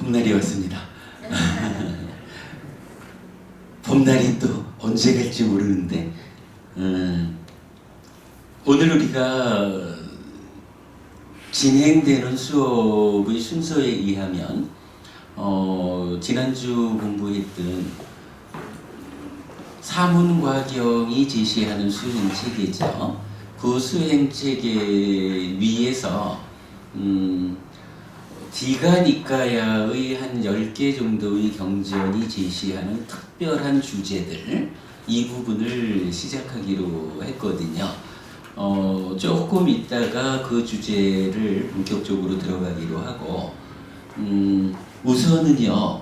봄날이 왔습니다. 봄날이 또 언제 갈지 모르는데 오늘 우리가 진행되는 수업의 순서에 의하면 지난주 공부했던 사문과경이 제시하는 수행체계죠. 그 수행체계 위에서 디가니까야의 한 10개 정도의 경전이 제시하는 특별한 주제들, 이 부분을 시작하기로 했거든요. 조금 있다가 그 주제를 본격적으로 들어가기로 하고, 우선은요,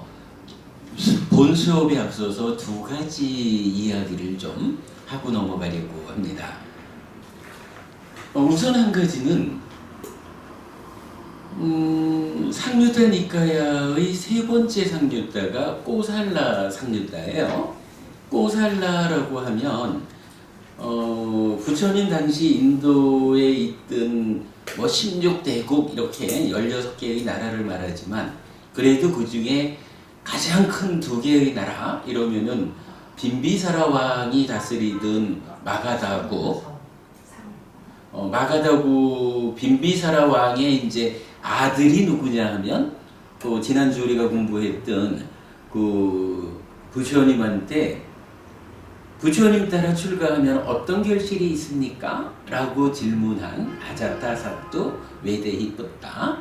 본 수업에 앞서서 두 가지 이야기를 좀 하고 넘어가려고 합니다. 우선 한 가지는 상류타 니카야의 세 번째 상류타가 꼬살라 상류타예요. 꼬살라라고 하면 부처님 당시 인도에 있던 16대국 이렇게 16개의 나라를 말하지만, 그래도 그 중에 가장 큰 두 개의 나라 이러면은 빈비사라 왕이 다스리던 마가다고, 마가다구 빈비사라 왕의 이제 아들이 누구냐 하면, 또 지난주 우리가 공부했던 그 부처님한테 부처님 따라 출가하면 어떤 결실이 있습니까? 라고 질문한 아자타사또 외대히 떴다.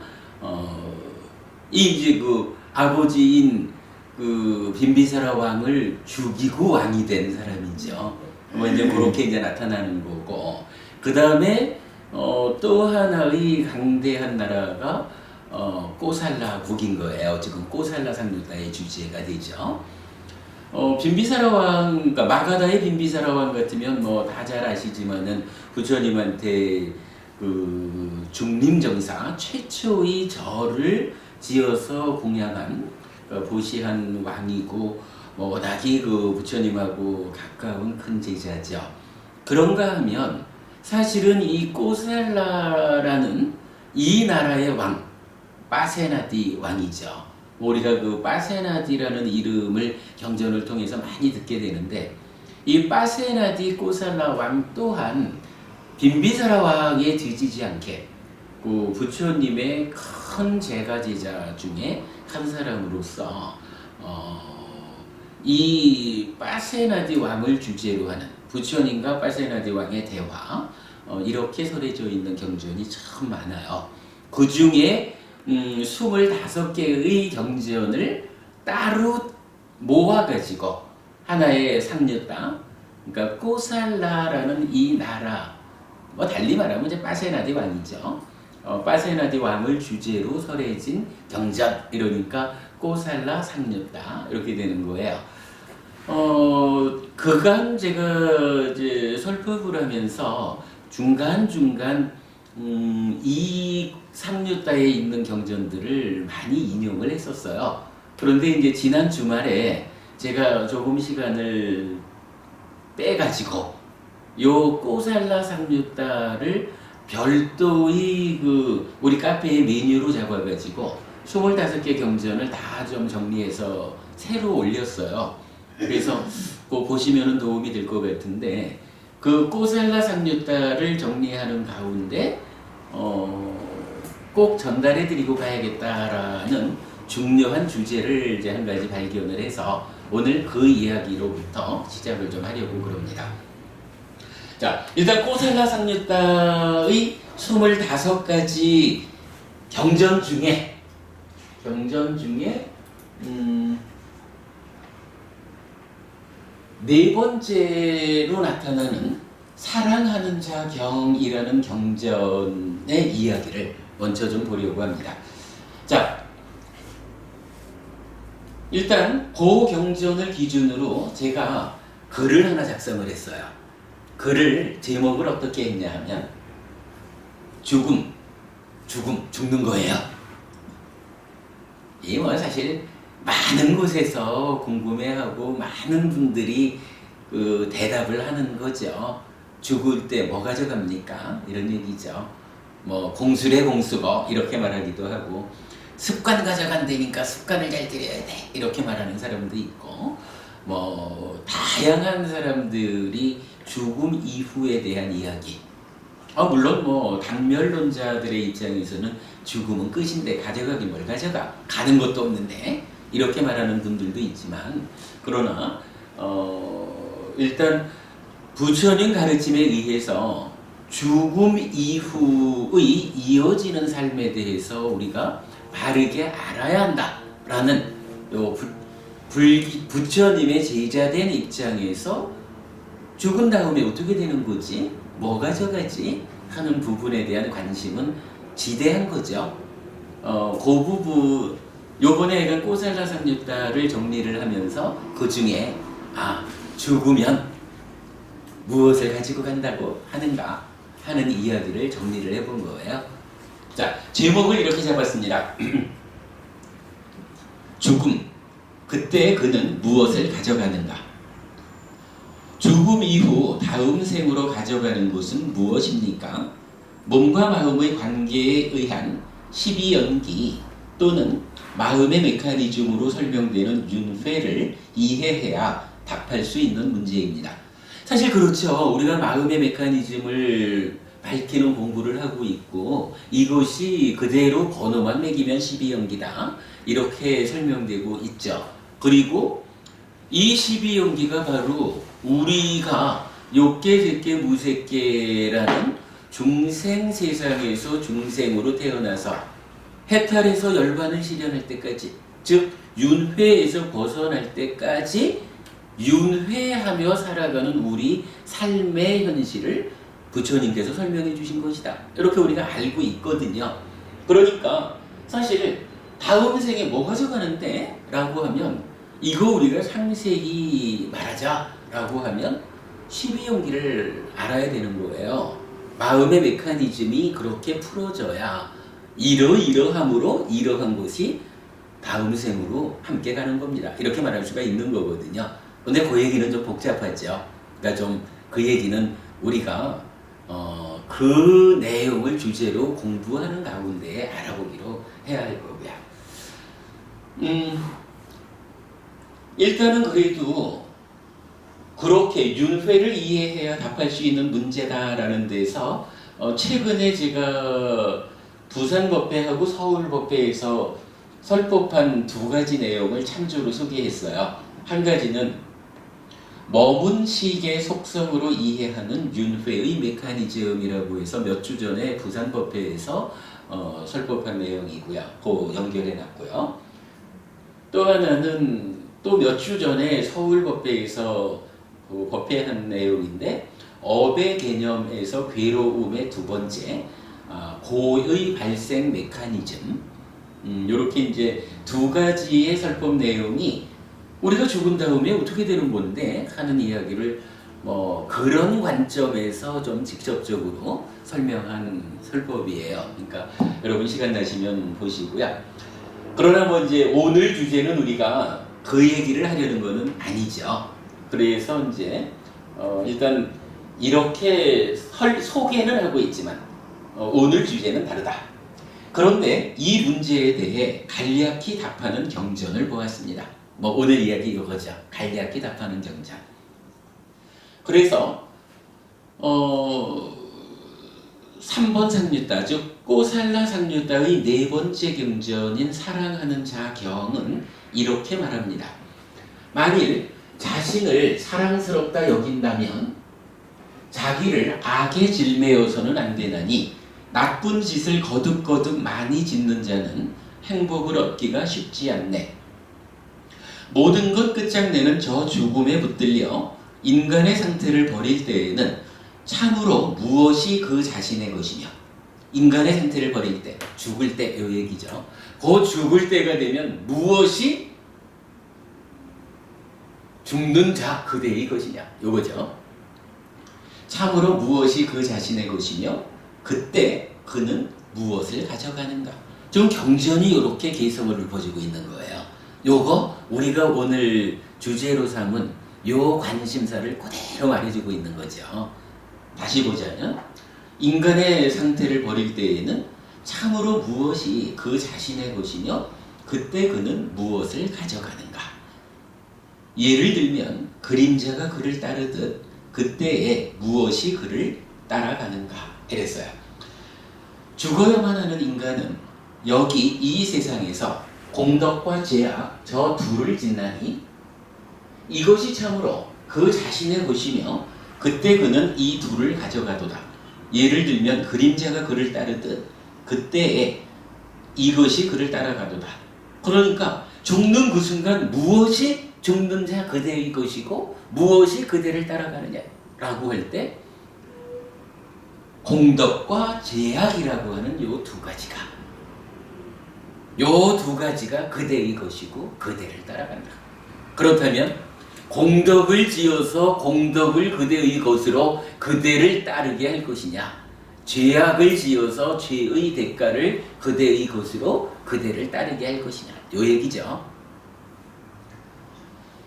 이제 그 아버지인 그 빈비사라 왕을 죽이고 왕이 된 사람이죠. 이제 그렇게 이제 나타나는 거고, 그 다음에 또 하나의 강대한 나라가 꼬살라국인 거예요. 지금 꼬살라 상류타의 주제가 되죠. 빈비사라 왕, 그러니까 마가다의 빈비사라 왕 같으면 뭐 다 잘 아시지만은 부처님한테 그 중림정사 최초의 절을 지어서 공양한 보시한 왕이고, 워낙이 그 부처님하고 가까운 큰 제자죠. 그런가 하면 사실은 이 꼬살라라는 이 나라의 왕, 빠세나디 왕이죠. 우리가 그 빠세나디라는 이름을 경전을 통해서 많이 듣게 되는데, 이 빠세나디 꼬살라 왕 또한 빈비사라 왕에 뒤지지 않게 그 부처님의 큰 제가 제자 중에 한 사람으로서 이 빠세나디 왕을 주제로 하는 부처님과 빠세나디 왕의 대화, 이렇게 설해져 있는 경전이 참 많아요. 그 중에 25개의 경전을 따로 모아가지고 하나의 상류타, 그러니까 꼬살라라는 이 나라, 달리 말하면 이제 빠세나디 왕이죠. 빠세나디 왕을 주제로 설해진 경전, 이러니까 꼬살라 상류타 이렇게 되는 거예요. 그간 제가 이제 설법을 하면서 중간중간 이 상류타에 있는 경전들을 많이 인용을 했었어요. 그런데 이제 지난 주말에 제가 조금 시간을 빼가지고 요 꼬살라 상류타를 별도의 그 우리 카페의 메뉴로 잡아가지고 25개 경전을 다 좀 정리해서 새로 올렸어요. 그래서 그거 보시면 도움이 될 것 같은데, 그 꼬살라 상류타를 정리하는 가운데 꼭 전달해 드리고 가야겠다라는 중요한 주제를 이제 한 가지 발견을 해서 오늘 그 이야기로부터 시작을 좀 하려고 그럽니다. 자, 일단 꼬살라 상류타의 25가지 경전 중에 네 번째로 나타나는 사랑하는 자 경이라는 경전의 이야기를 먼저 좀 보려고 합니다. 자, 일단 그 경전을 기준으로 제가 글을 하나 작성을 했어요. 글을 제목을 어떻게 했냐 하면 죽는 거예요. 이 사실 많은 곳에서 궁금해하고 많은 분들이 그 대답을 하는 거죠. 죽을 때 뭐 가져갑니까? 이런 얘기죠. 뭐 공수래 공수거 이렇게 말하기도 하고, 습관 가져간다니까 습관을 잘 들여야 돼. 이렇게 말하는 사람도 있고, 뭐 다양한 사람들이 죽음 이후에 대한 이야기. 물론 뭐 당멸론자들의 입장에서는 죽음은 끝인데 가져가기 뭘 가져가? 가는 것도 없는데 이렇게 말하는 분들도 있지만, 그러나 일단 부처님 가르침에 의해서 죽음 이후의 이어지는 삶에 대해서 우리가 바르게 알아야 한다라는 부처님의 제자된 입장에서 죽은 다음에 어떻게 되는 거지? 뭐 가져가지? 하는 부분에 대한 관심은 지대한 거죠. 그 부분 요번에 꼬살라상유타를 정리를 하면서 그 중에 죽으면 무엇을 가지고 간다고 하는가 하는 이야기를 정리를 해본 거예요. 자, 제목을 이렇게 잡았습니다. 죽음, 그때 그는 무엇을 가져가는가? 죽음 이후 다음 생으로 가져가는 것은 무엇입니까? 몸과 마음의 관계에 의한 12연기 또는 마음의 메커니즘으로 설명되는 윤회를 이해해야 답할 수 있는 문제입니다. 사실 그렇죠. 우리가 마음의 메커니즘을 밝히는 공부를 하고 있고, 이것이 그대로 번호만 매기면 12연기다 이렇게 설명되고 있죠. 그리고 이 12연기가 바로 우리가 욕계, 객계, 무색계라는 중생 세상에서 중생으로 태어나서 해탈해서 열반을 실현할 때까지, 즉 윤회에서 벗어날 때까지 윤회하며 살아가는 우리 삶의 현실을 부처님께서 설명해 주신 것이다. 이렇게 우리가 알고 있거든요. 그러니까 사실 다음 생에 뭐 가져가는데? 라고 하면, 이거 우리가 상세히 말하자 라고 하면 12연기를 알아야 되는 거예요. 마음의 메커니즘이 그렇게 풀어져야 이러이러함으로 이러한 것이 다음 생으로 함께 가는 겁니다. 이렇게 말할 수가 있는 거거든요. 근데 그 얘기는 좀 복잡하죠. 그러니까 좀 그 얘기는 우리가 그 내용을 주제로 공부하는 가운데 알아보기로 해야 할 거고요. 일단은 그래도 그렇게 윤회를 이해해야 답할 수 있는 문제다라는 데서 최근에 제가 부산법회하고 서울법회에서 설법한 두 가지 내용을 참조로 소개했어요. 한 가지는 머문 시계 속성으로 이해하는 윤회의 메커니즘이라고 해서 몇 주 전에 부산법회에서 설법한 내용이고요. 그 연결해놨고요. 또 하나는 또 몇 주 전에 서울법회에서 그 법회한 내용인데, 업의 개념에서 괴로움의 두 번째, 고의 발생 메커니즘, 이렇게 이제 두 가지의 설법 내용이 우리가 죽은 다음에 어떻게 되는 건데 하는 이야기를 그런 관점에서 좀 직접적으로 설명한 설법이에요. 그러니까 여러분 시간 나시면 보시고요. 그러나 뭐 이제 오늘 주제는 우리가 그 얘기를 하려는 거는 아니죠. 그래서 이제 일단 이렇게 소개는 하고 있지만 오늘 주제는 다르다. 그런데 이 문제에 대해 간략히 답하는 경전을 보았습니다. 오늘 이야기 이거죠. 간략히 답하는 경전. 그래서 3번 상류따, 즉 꼬살라 상류따의 네 번째 경전인 사랑하는 자 경은 이렇게 말합니다. 만일 자신을 사랑스럽다 여긴다면 자기를 악에 질매어서는 안 되나니, 나쁜 짓을 거듭거듭 많이 짓는 자는 행복을 얻기가 쉽지 않네. 모든 것 끝장내는 저 죽음에 붙들려 인간의 상태를 버릴 때에는 참으로 무엇이 그 자신의 것이며, 인간의 상태를 버릴 때, 죽을 때 이 얘기죠. 그 죽을 때가 되면 무엇이 죽는 자 그대의 것이냐, 요거죠. 참으로 무엇이 그 자신의 것이며 그때 그는 무엇을 가져가는가. 좀 경전이 이렇게 개성을 읊어주고 있는 거예요. 요거 우리가 오늘 주제로 삼은 요 관심사를 그대로 말해주고 있는 거죠. 다시 보자면, 인간의 상태를 버릴 때에는 참으로 무엇이 그 자신의 것이며 그때 그는 무엇을 가져가는가. 예를 들면 그림자가 그를 따르듯 그때에 무엇이 그를 따라가는가 이랬어요. 죽어야만 하는 인간은 여기 이 세상에서 공덕과 죄악 저 둘을 짓나니 이것이 참으로 그 자신의 것이며 그때 그는 이 둘을 가져가도다. 예를 들면 그림자가 그를 따르듯 그때에 이것이 그를 따라가도다. 그러니까 죽는 그 순간 무엇이 죽는 자 그대의 것이고 무엇이 그대를 따라가느냐라고 할 때 공덕과 죄악이라고 하는 요 두 가지가 그대의 것이고 그대를 따라간다. 그렇다면 공덕을 지어서 공덕을 그대의 것으로 그대를 따르게 할 것이냐, 죄악을 지어서 죄의 대가를 그대의 것으로 그대를 따르게 할 것이냐, 요 얘기죠.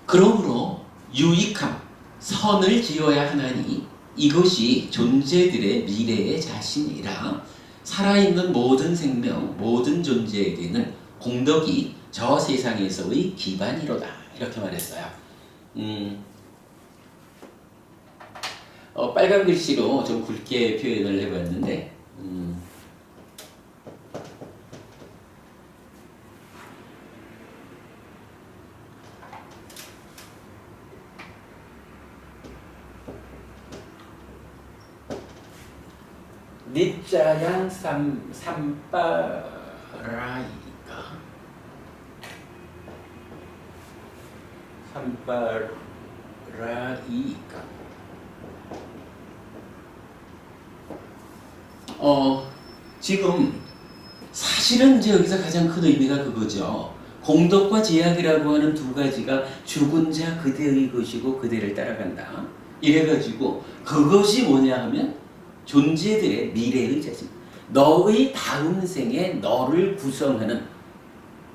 그러므로 유익함, 선을 지어야 하나니 이것이 존재들의 미래의 자신이라 살아있는 모든 생명, 모든 존재에게는 공덕이 저 세상에서의 기반이로다. 이렇게 말했어요. 빨간 글씨로 좀 굵게 표현을 해봤는데 니짜양 삼빠라이까 지금 사실은 이제 여기서 가장 큰 의미가 그거죠. 공덕과 죄악이라고 하는 두 가지가 죽은 자 그대의 것이고 그대를 따라간다. 이래가지고 그것이 뭐냐 하면 존재들의 미래의 자신, 너의 다음 생에 너를 구성하는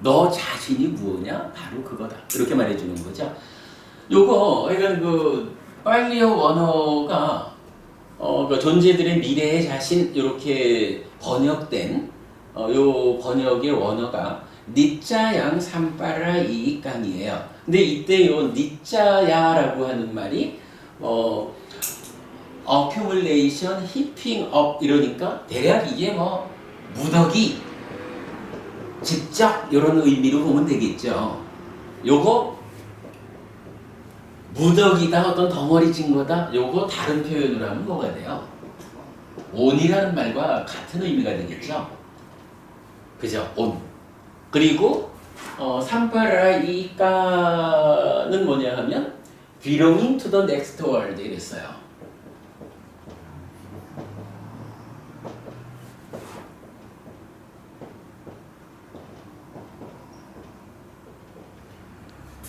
너 자신이 무엇냐? 바로 그거다. 이렇게 말해주는 거죠. 요거 그러니까 그 빨리어 원어가 그 존재들의 미래의 자신 이렇게 번역된 요 번역의 원어가 니짜양 삼빠라 이깡이에요. 근데 이때 요 니짜야라고 하는 말이 accumulation, heaping up 이러니까 대략 이게 뭐 무더기, 집적 이런 의미로 보면 되겠죠. 요거 무더기다, 어떤 덩어리 진 거다, 요거 다른 표현으로 하면 뭐가 돼요? 온이라는 말과 같은 의미가 되겠죠. 그죠? 온. 그리고 삼파라이까는 뭐냐 하면 belonging to the next world 이랬어요.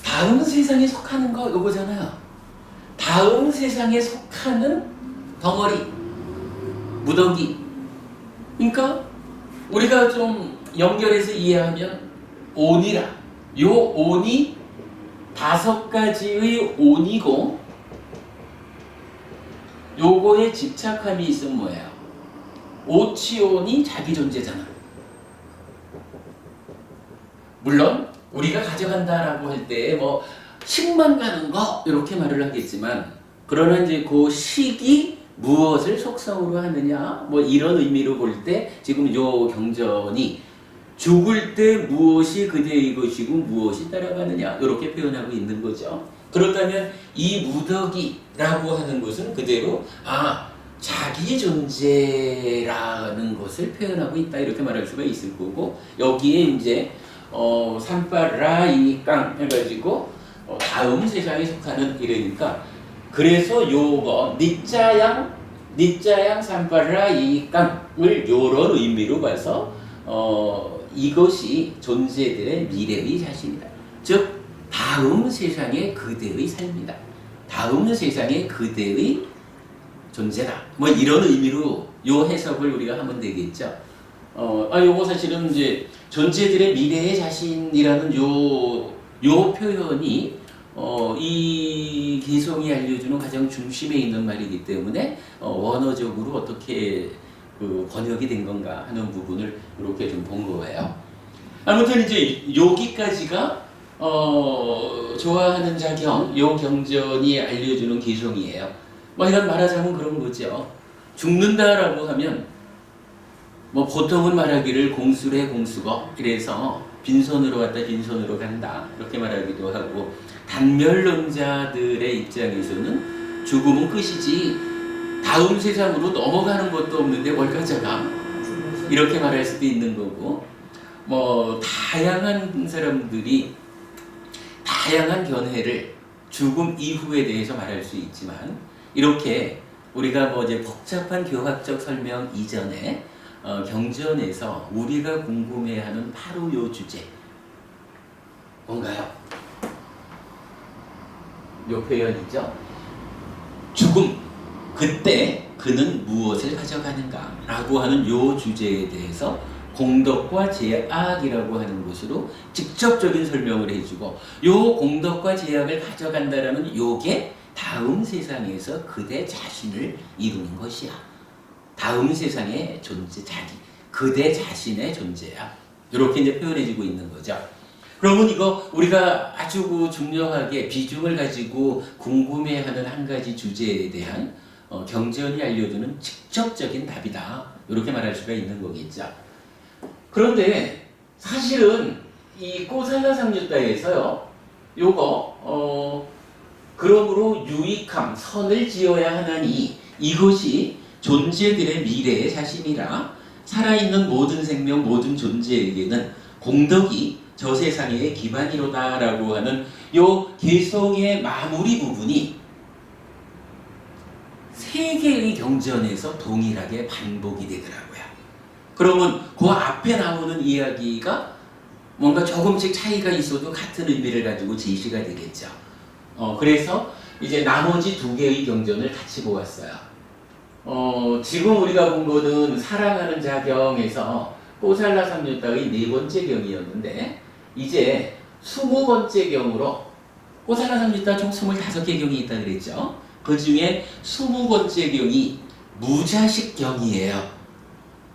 다음 세상에 속하는 거 요거잖아요. 다음 세상에 속하는 덩어리, 무더기. 그러니까 우리가 좀 연결해서 이해하면 온이라. 요 온이 5가지의 온이고 요거에 집착함이 있으면 뭐예요? 오치온이 자기 존재잖아. 물론 우리가 가져간다라고 할 때 뭐 식만 가는 거 이렇게 말을 하겠지만 그러나 이제 그 식이 무엇을 속성으로 하느냐 뭐 이런 의미로 볼 때 지금 요 경전이 죽을 때 무엇이 그대의 것이고 무엇이 따라가느냐 이렇게 표현하고 있는 거죠. 그렇다면 이 무더기라고 하는 것은 그대로 자기 존재라는 것을 표현하고 있다 이렇게 말할 수가 있을 거고 여기에 이제 삼파라이깡 해가지고 다음 세상에 속하는 이러니까 그래서 요거 니짜양 삼파라이깡을 요런 의미로 봐서 이것이 존재들의 미래의 자신이다. 즉 다음 세상의 그대의 삶이다. 다음 세상의 그대의 존재다. 뭐 이런 의미로 요 해석을 우리가 하면 되겠죠. 요거 사실은 이제 존재들의 미래의 자신이라는 요 표현이 이 개성이 알려주는 가장 중심에 있는 말이기 때문에 원어적으로 어떻게 그 번역이 된 건가 하는 부분을 이렇게 좀 본 거예요. 아무튼 이제 여기까지가 좋아하는 자경, 요 경전이 알려주는 개성이에요. 뭐 이런 말하자면 그런 거죠. 죽는다라고 하면 뭐 보통은 말하기를 공수래 공수거, 그래서 빈손으로 왔다 빈손으로 간다 이렇게 말하기도 하고, 단멸론자들의 입장에서는 죽음은 끝이지 다음 세상으로 넘어가는 것도 없는데 뭘 가져가, 이렇게 말할 수도 있는 거고, 뭐 다양한 사람들이 다양한 견해를 죽음 이후에 대해서 말할 수 있지만, 이렇게 우리가 뭐 이제 복잡한 교학적 설명 이전에 경전에서 우리가 궁금해하는 바로 요 주제 뭔가요? 요 표현이죠. 죽음, 그때 그는 무엇을 가져가는가 라고 하는 요 주제에 대해서 공덕과 제약이라고 하는 것으로 직접적인 설명을 해주고, 요 공덕과 제약을 가져간다라는 요게 다음 세상에서 그대 자신을 이루는 것이야. 다음 세상의 존재, 자기, 그대 자신의 존재야. 이렇게 이제 표현해주고 있는 거죠. 그러면 이거 우리가 아주 중요하게 비중을 가지고 궁금해하는 한 가지 주제에 대한 경전이 알려주는 직접적인 답이다. 이렇게 말할 수가 있는 거겠죠. 그런데 사실은 이 꼬살라상유다에서요, 요거 그러므로 유익함, 선을 지어야 하나니 이것이 존재들의 미래의 자신이라 살아있는 모든 생명, 모든 존재에게는 공덕이 저 세상의 기반이로다 라고 하는 요 개성의 마무리 부분이 세 개의 경전에서 동일하게 반복이 되더라고요. 그러면 그 앞에 나오는 이야기가 뭔가 조금씩 차이가 있어도 같은 의미를 가지고 제시가 되겠죠. 그래서 이제 나머지 두 개의 경전을 같이 보았어요. 지금 우리가 본 거는 사랑하는 자경에서 꼬살라삼유다의 네 번째 경이었는데, 이제 20번째 경으로, 꼬살라삼유다 총 25개 경이 있다 그랬죠. 그 중에 20번째 경이 무자식 경이에요.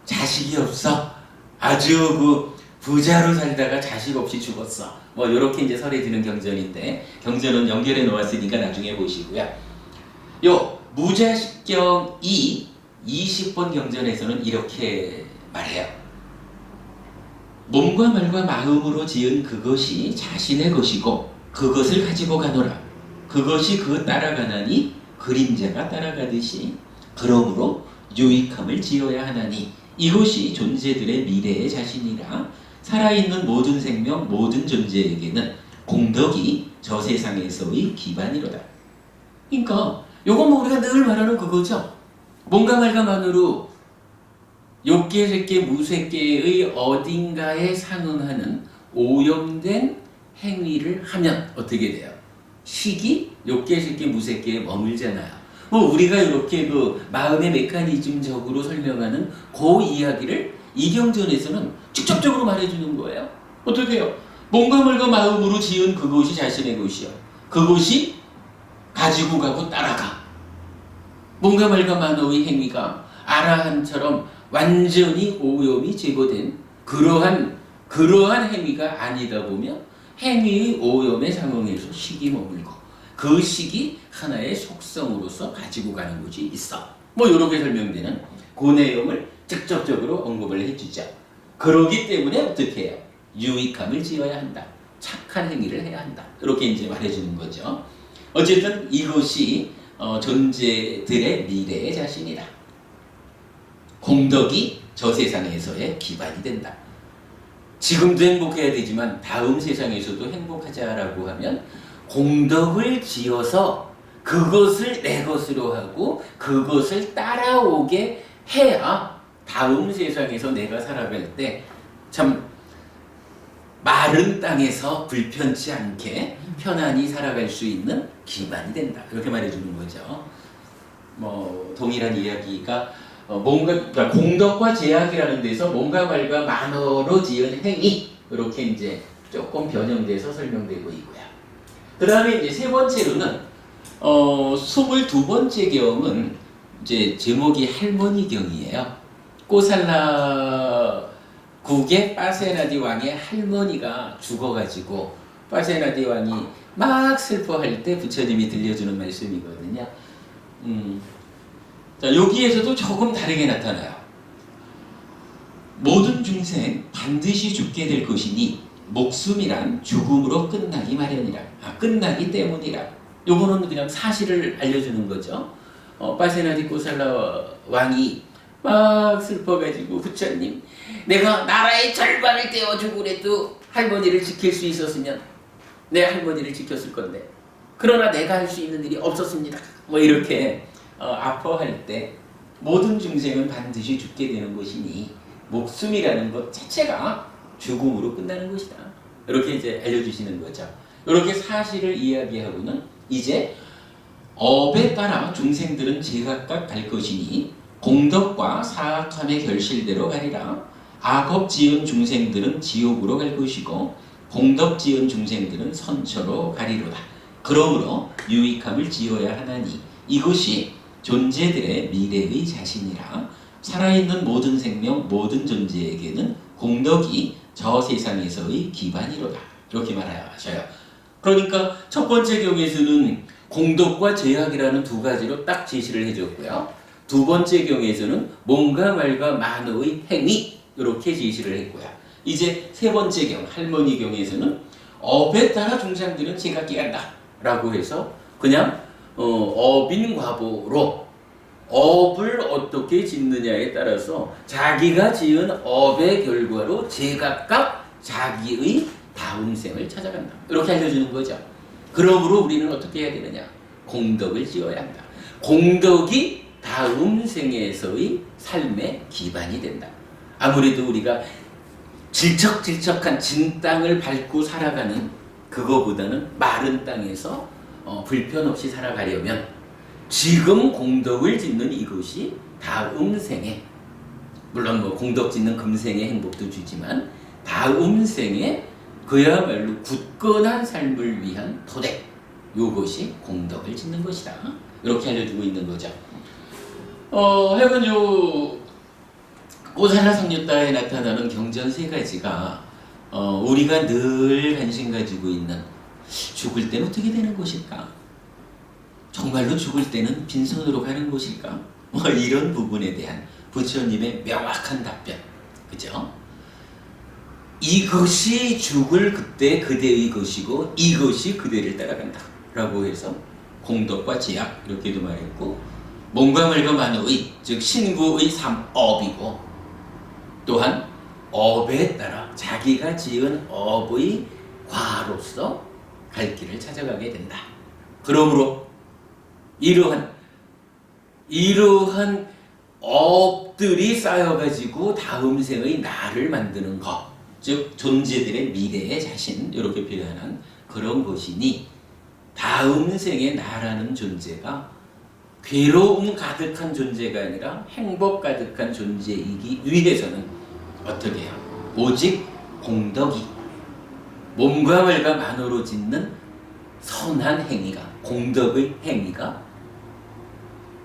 자식이 없어. 아주 그 부자로 살다가 자식 없이 죽었어. 뭐 이렇게 이제 설해지는 경전인데, 경전은 연결해 놓았으니까 나중에 보시고요. 요 무자식경이 20번 경전에서는 이렇게 말해요. 몸과 말과 마음으로 지은 그것이 자신의 것이고 그것을 가지고 가노라. 그것이 그 따라가나니 그림자가 따라가듯이 그러므로 유익함을 지어야 하나니 이것이 존재들의 미래의 자신이라 살아있는 모든 생명, 모든 존재에게는 공덕이 저 세상에서의 기반이로다. 그러니까 요건 뭐 우리가 늘 말하는 그거죠. 뭔가 말가만으로 욕계, 색계, 무색계의 어딘가에 상응하는 오염된 행위를 하면 어떻게 돼요? 식이 욕계, 색계, 무색계에 머물잖아요. 뭐 우리가 이렇게 그 마음의 메커니즘적으로 설명하는 그 이야기를 이경전에서는 직접적으로 말해주는 거예요. 어떻게 해요? 뭔가 말과 마음으로 지은 그것이 자신의 것이요. 그것이 가지고 가고 따라가. 뭔가 말과 마노의 행위가 아라한처럼 완전히 오염이 제거된 그러한 행위가 아니다 보면 행위의 오염에 상응해서 식이 머물고 그 식이 하나의 속성으로서 가지고 가는 것이 있어. 뭐 이렇게 설명되는 그 내용을 직접적으로 언급을 해주죠. 그러기 때문에 어떻게 해요? 유익함을 지어야 한다. 착한 행위를 해야 한다. 이렇게 이제 말해주는 거죠. 어쨌든 이것이 존재들의 미래의 자신이다. 공덕이 저 세상에서의 기반이 된다. 지금도 행복해야 되지만 다음 세상에서도 행복하자라고 하면 공덕을 지어서 그것을 내 것으로 하고 그것을 따라오게 해야 다음 세상에서 내가 살아갈 때 참 마른 땅에서 불편치 않게 편안히 살아갈 수 있는 기반이 된다. 이렇게 말해주는 거죠. 뭐 동일한 이야기가 그러니까 공덕과 제약이라는 데서 뭔가 말과 만어로 지은 행위, 이렇게 이제 조금 변형돼서 설명되고 있고요. 그 다음에 이제 세 번째로는 22번째 경은 이제 제목이 할머니 경이에요. 꼬살라국의 빠세나디 왕의 할머니가 죽어가지고 빠세나디 왕이 막 슬퍼할 때 부처님이 들려주는 말씀이거든요. 자, 여기에서도 조금 다르게 나타나요. 모든 중생 반드시 죽게 될 것이니 목숨이란 죽음으로 끝나기 마련이라. 끝나기 때문이라. 요거는 그냥 사실을 알려주는 거죠. 빠세나디 꼬살라 왕이 막 슬퍼가지고 부처님, 내가 나라의 절반을 떼어주고 그래도 할머니를 지킬 수 있었으면 내 할머니를 지켰을 건데 그러나 내가 할 수 있는 일이 없었습니다. 뭐 이렇게 아파할 때 모든 중생은 반드시 죽게 되는 것이니 목숨이라는 것 자체가 죽음으로 끝나는 것이다. 이렇게 이제 알려주시는 거죠. 이렇게 사실을 이야기하고는 이제 업에 따라 중생들은 제각각 갈 것이니 공덕과 사악함의 결실대로 가리라. 악업 지은 중생들은 지옥으로 갈 것이고 공덕 지은 중생들은 선처로 가리로다. 그러므로 유익함을 지어야 하나니 이것이 존재들의 미래의 자신이라. 살아있는 모든 생명 모든 존재에게는 공덕이 저 세상에서의 기반이로다. 이렇게 말하셔요. 그러니까 첫 번째 경에서는 공덕과 제약이라는 두 가지로 딱 제시를 해줬고요. 두 번째 경에서는 몸과 말과 만호의 행위 이렇게 제시를 했고요. 이제 세 번째 경 할머니 경에서는 업에 따라 중생들은 제각기 간다 라고 해서 그냥 업인과보로 업을 어떻게 짓느냐에 따라서 자기가 지은 업의 결과로 제각각 자기의 다음 생을 찾아간다. 이렇게 알려주는 거죠. 그러므로 우리는 어떻게 해야 되느냐? 공덕을 지어야 한다. 공덕이 다음 생에서의 삶의 기반이 된다. 아무래도 우리가 질척질척한 진 땅을 밟고 살아가는 그거보다는 마른 땅에서 불편 없이 살아가려면 지금 공덕을 짓는 이것이 다음 생에, 물론 뭐 공덕 짓는 금생의 행복도 주지만 다음 생에 그야말로 굳건한 삶을 위한 토대, 요것이 공덕을 짓는 것이다. 이렇게 알려주고 있는 거죠. 하여간 요 꼬살라 성류다에 나타나는 경전 세 가지가 우리가 늘 관심 가지고 있는 죽을 때는 어떻게 되는 것일까? 정말로 죽을 때는 빈손으로 가는 것일까? 뭐 이런 부분에 대한 부처님의 명확한 답변, 그죠? 이것이 죽을 그때 그대의 것이고 이것이 그대를 따라간다 라고 해서 공덕과 제약 이렇게도 말했고, 몸과 말과 만호의 즉 신구의 삼업이고, 또한 업에 따라 자기가 지은 업의 과로서 갈 길을 찾아가게 된다. 그러므로 이러한 업들이 쌓여가지고 다음 생의 나를 만드는 것, 즉 존재들의 미래의 자신, 이렇게 표현한 그런 것이니 다음 생의 나라는 존재가 괴로움 가득한 존재가 아니라 행복 가득한 존재이기 위해서는 어떻게 해요? 오직 공덕이, 몸과 말과 만호로 짓는 선한 행위가, 공덕의 행위가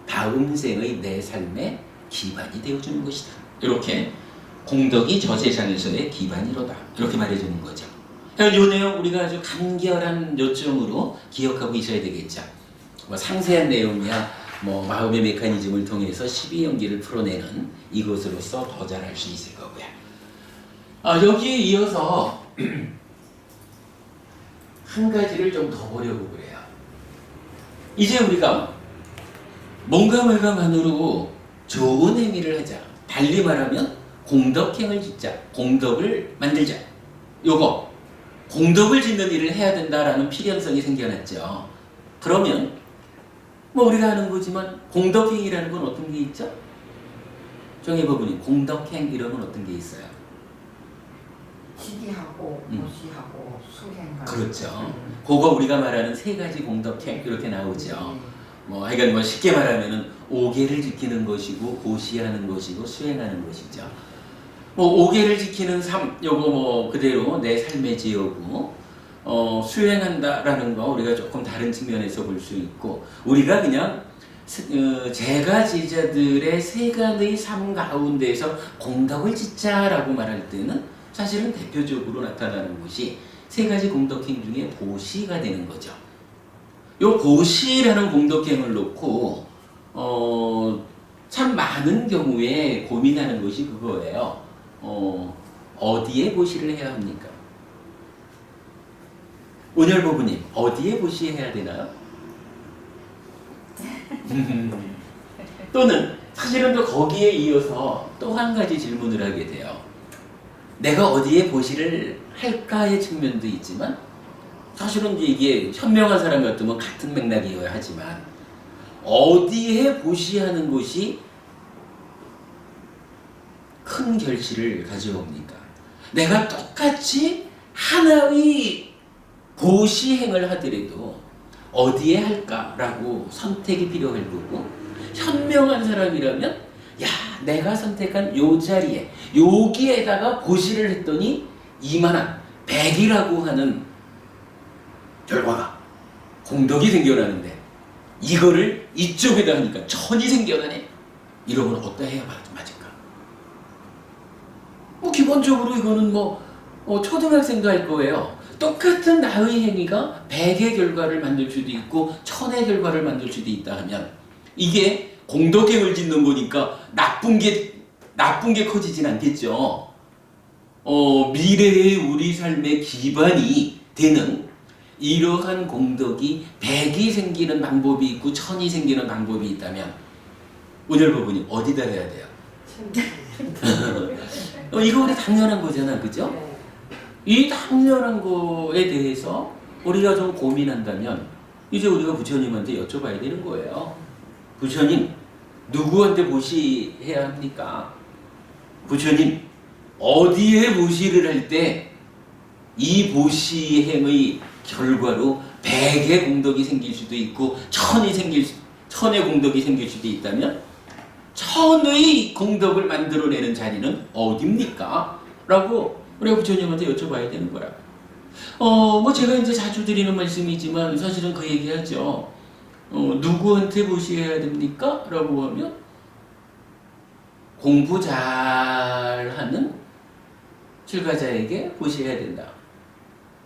다음 생의 내 삶의 기반이 되어주는 것이다. 이렇게 공덕이 저 세상에서의 기반이로다. 이렇게 말해주는 거죠. 이 내용 우리가 아주 간결한 요점으로 기억하고 있어야 되겠죠. 뭐 상세한 내용이야 뭐 마음의 메커니즘을 통해서 12연기를 풀어내는 이것으로서 더 잘할 수 있을 거고요. 여기에 이어서 한 가지를 좀 더 보려고 그래요. 이제 우리가 몸과 말과 만으로 좋은 행위를 하자. 달리 말하면 공덕행을 짓자. 공덕을 만들자. 요거 공덕을 짓는 일을 해야 된다라는 필연성이 생겨났죠. 그러면 뭐 우리가 아는 거지만 공덕행이라는 건 어떤 게 있죠? 정해보니 공덕행 이러면 어떤 게 있어요? 시기하고 무시하고 수행. 그렇죠. 그거 우리가 말하는 세 가지 공덕행 이렇게 나오죠. 뭐 하여간 뭐 쉽게 말하면은 5계를 지키는 것이고 고시하는 것이고 수행하는 것이죠. 뭐 5계를 지키는 삶, 요거 뭐 그대로 내 삶의 지어고 수행한다라는 거 우리가 조금 다른 측면에서 볼 수 있고, 우리가 그냥 제가 제자들의 세간의 삶 가운데에서 공덕을 짓자라고 말할 때는 사실은 대표적으로 나타나는 것이 세 가지 공덕행 중에 보시가 되는 거죠. 요 보시라는 공덕행을 놓고 참 많은 경우에 고민하는 것이 그거예요. 어디에 보시를 해야 합니까? 온열부부님, 어디에 보시해야 되나요? 또는 사실은 또 거기에 이어서 또 한 가지 질문을 하게 돼요. 내가 어디에 보시를 할까의 측면도 있지만 사실은 이제 이게 현명한 사람 같으면 같은 맥락이어야 하지만 어디에 보시하는 것이 큰 결실을 가져옵니까? 내가 똑같이 하나의 보시행을 하더라도 어디에 할까라고 선택이 필요할 거고 현명한 사람이라면 야 내가 선택한 요 자리에 여기에다가 보시를 했더니 이만한 100이라고 하는 결과가 공덕이 생겨나는데 이거를 이쪽에다 하니까 1000이 생겨나네. 이러면 어떠해야 맞을까? 기본적으로 이거는 초등학생도 할 거예요. 똑같은 나의 행위가 100의 결과를 만들 수도 있고 1000의 결과를 만들 수도 있다 하면 이게 공덕행을 짓는 거니까 나쁜 게 커지진 않겠죠. 미래의 우리 삶의 기반이 되는 이러한 공덕이 100이 생기는 방법이 있고 1000이 생기는 방법이 있다면 운열부부님 어디다 해야 돼요? 이거 우리 당연한 거잖아, 그죠? 이 당연한 거에 대해서 우리가 좀 고민한다면 이제 우리가 부처님한테 여쭤봐야 되는 거예요. 부처님, 누구한테 보시해야 합니까? 부처님, 어디에 보시를 할 때 이 보시행의 결과로 100의 공덕이 생길 수도 있고 1000의 공덕이 생길 수도 있다면 1000의 공덕을 만들어내는 자리는 어딥니까? 라고 우리가 부처님한테 여쭤봐야 되는 거야. 제가 이제 자주 드리는 말씀이지만 사실은 그 얘기하죠. 누구한테 보시해야 됩니까? 라고 하면 공부 잘하는 출가자에게 보시해야 된다.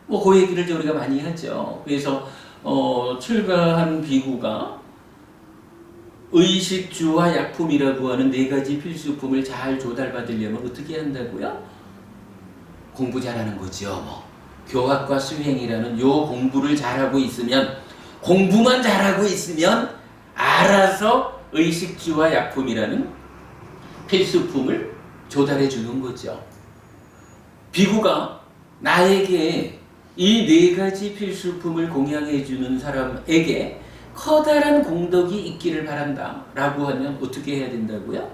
그 얘기를 이제 우리가 많이 하죠. 그래서 출가한 비구가 의식주와 약품이라고 하는 4가지 필수품을 잘 조달받으려면 어떻게 한다고요? 공부 잘하는 거죠. 교학과 수행이라는 요 공부를 잘하고 있으면 공부만 잘하고 있으면 알아서 의식주와 약품이라는 필수품을 조달해 주는 거죠. 비구가 나에게 이 4가지 필수품을 공양해 주는 사람에게 커다란 공덕이 있기를 바란다 라고 하면 어떻게 해야 된다고요?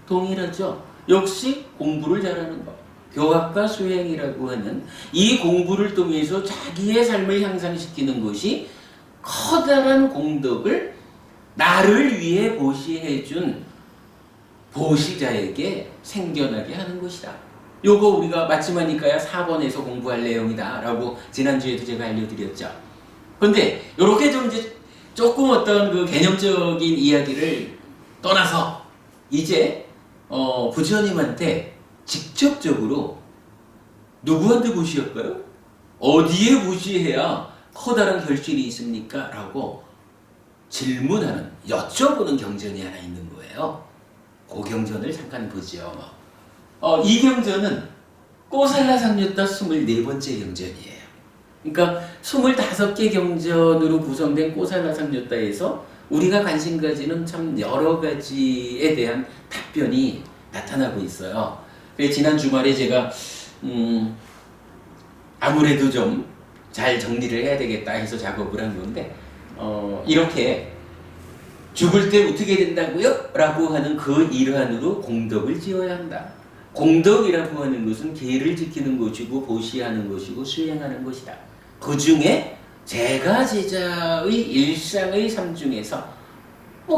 동일하죠. 역시 공부를 잘하는 것. 교학과 수행이라고 하는 이 공부를 통해서 자기의 삶을 향상시키는 것이 커다란 공덕을 나를 위해 보시해 준 보시자에게 생겨나게 하는 것이다. 요거 우리가 마침하니까야 4번에서 공부할 내용이다 라고 지난주에도 제가 알려드렸죠. 그런데 요렇게 좀 이제 조금 어떤 그 개념적인 이야기를 떠나서 이제 부처님한테 직접적으로 누구한테 보시할까요? 어디에 보시해야 커다란 결실이 있습니까? 라고 질문하는, 여쭤보는 경전이 하나 있는 거예요. 그 경전을 잠깐 보죠. 이 경전은 꼬살라상류따 24번째 경전이에요. 그러니까 25개 경전으로 구성된 꼬살라상류따에서 우리가 관심 가지는 참 여러 가지에 대한 답변이 나타나고 있어요. 그래서 지난 주말에 제가 아무래도 좀 잘 정리를 해야 되겠다 해서 작업을 한 건데 이렇게 죽을 때 어떻게 된다고요? 라고 하는 그 일환으로 공덕을 지어야 한다. 공덕이라고 하는 것은 계를 지키는 것이고 보시하는 것이고 수행하는 것이다. 그 중에 제가 제자의 일상의 삶 중에서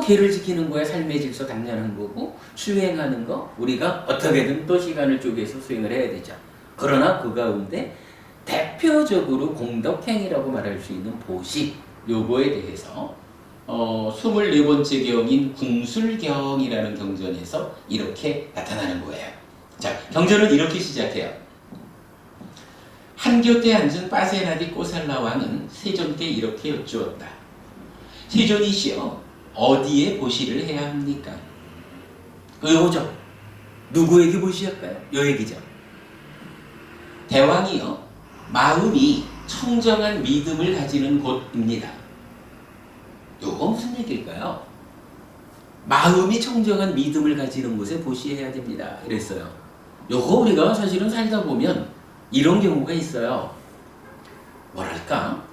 계를 지키는 거야 삶의 질서 당연한 거고 수행하는 거 우리가 어떻게든 또 시간을 쪼개서 수행을 해야 되죠. 그러나 그 가운데 대표적으로 공덕행이라고 말할 수 있는 보시 요거에 대해서 24번째 경인 궁술경이라는 경전에서 이렇게 나타나는 거예요. 자, 경전은 이렇게 시작해요. 한곁에 앉은 빠세나디 꼬살라 왕은 세존께 이렇게 여쭈었다. 세존이시여, 어디에 보시를 해야 합니까? 요거죠. 누구에게 보시할까요? 요 얘기죠. 대왕이여, 마음이 청정한 믿음을 가지는 곳입니다. 요거 무슨 얘기일까요? 마음이 청정한 믿음을 가지는 곳에 보시해야 됩니다. 이랬어요. 요거 우리가 사실은 살다 보면 이런 경우가 있어요. 뭐랄까?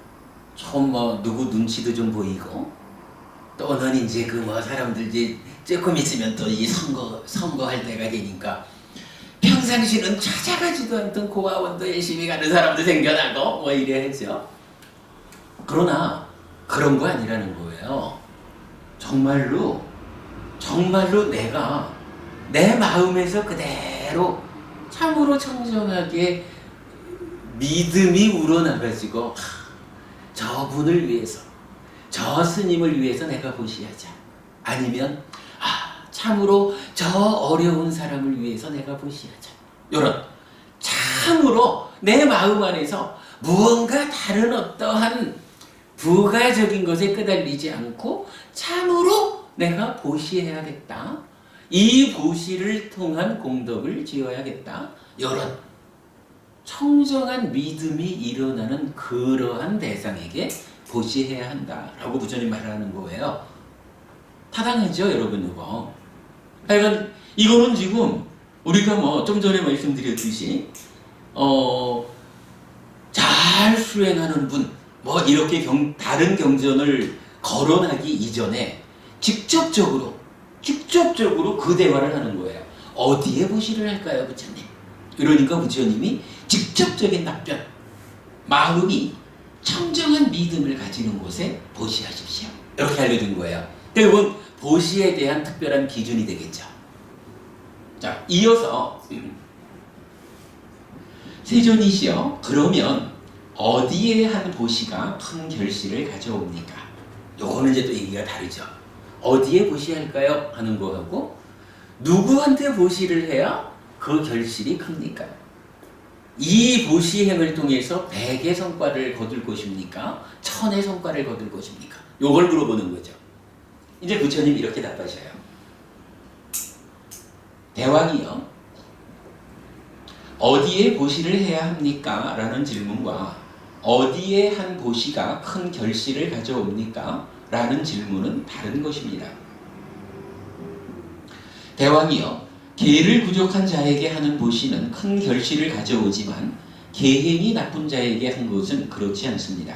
좀 누구 눈치도 좀 보이고, 또는 이제 사람들 이제 조금 있으면 또 이 선거할 때가 되니까 평상시는 찾아가지도 않던 고아원도 열심히 가는 사람도 생겨나고 이래야죠. 그러나 그런 거 아니라는 거예요. 정말로 내가 내 마음에서 그대로 참으로 청정하게 믿음이 우러나가지고 저분을 위해서, 저 스님을 위해서 내가 보시하자. 아니면 참으로 저 어려운 사람을 위해서 내가 보시하자. 이런 참으로 내 마음 안에서 무언가 다른 어떠한 부가적인 것에 끄달리지 않고 참으로 내가 보시해야겠다. 이 보시를 통한 공덕을 지어야겠다. 이런 청정한 믿음이 일어나는 그러한 대상에게 보시해야 한다라고 부처님 말하는 거예요. 타당하죠, 여러분? 이거. 하여간 이거는 지금 우리가 좀 전에 말씀드렸듯이 잘 수행하는 분, 이렇게 다른 경전을 거론하기 이전에 직접적으로 그 대화를 하는 거예요. 어디에 보시를 할까요, 부처님? 이러니까 부처님이 직접적인 답변, 마음이 청정한 믿음을 가지는 곳에 보시하십시오. 이렇게 알려준 거예요. 이건 보시에 대한 특별한 기준이 되겠죠. 자, 이어서 세존이시여, 그러면 어디에 한 보시가 큰 결실을 가져옵니까? 요거는 이제 또 얘기가 다르죠. 어디에 보시할까요? 하는 거하고 누구한테 보시를 해야 그 결실이 큽니까? 이 보시행을 통해서 100의 성과를 거둘 것입니까? 1000의 성과를 거둘 것입니까? 요걸 물어보는 거죠. 이제 부처님 이렇게 답하셔요. 대왕이여, 어디에 보시를 해야 합니까? 라는 질문과 어디에 한 보시가 큰 결실을 가져옵니까? 라는 질문은 다른 것입니다. 대왕이여, 계를 부족한 자에게 하는 보시는 큰 결실을 가져오지만 계행이 나쁜 자에게 한 것은 그렇지 않습니다.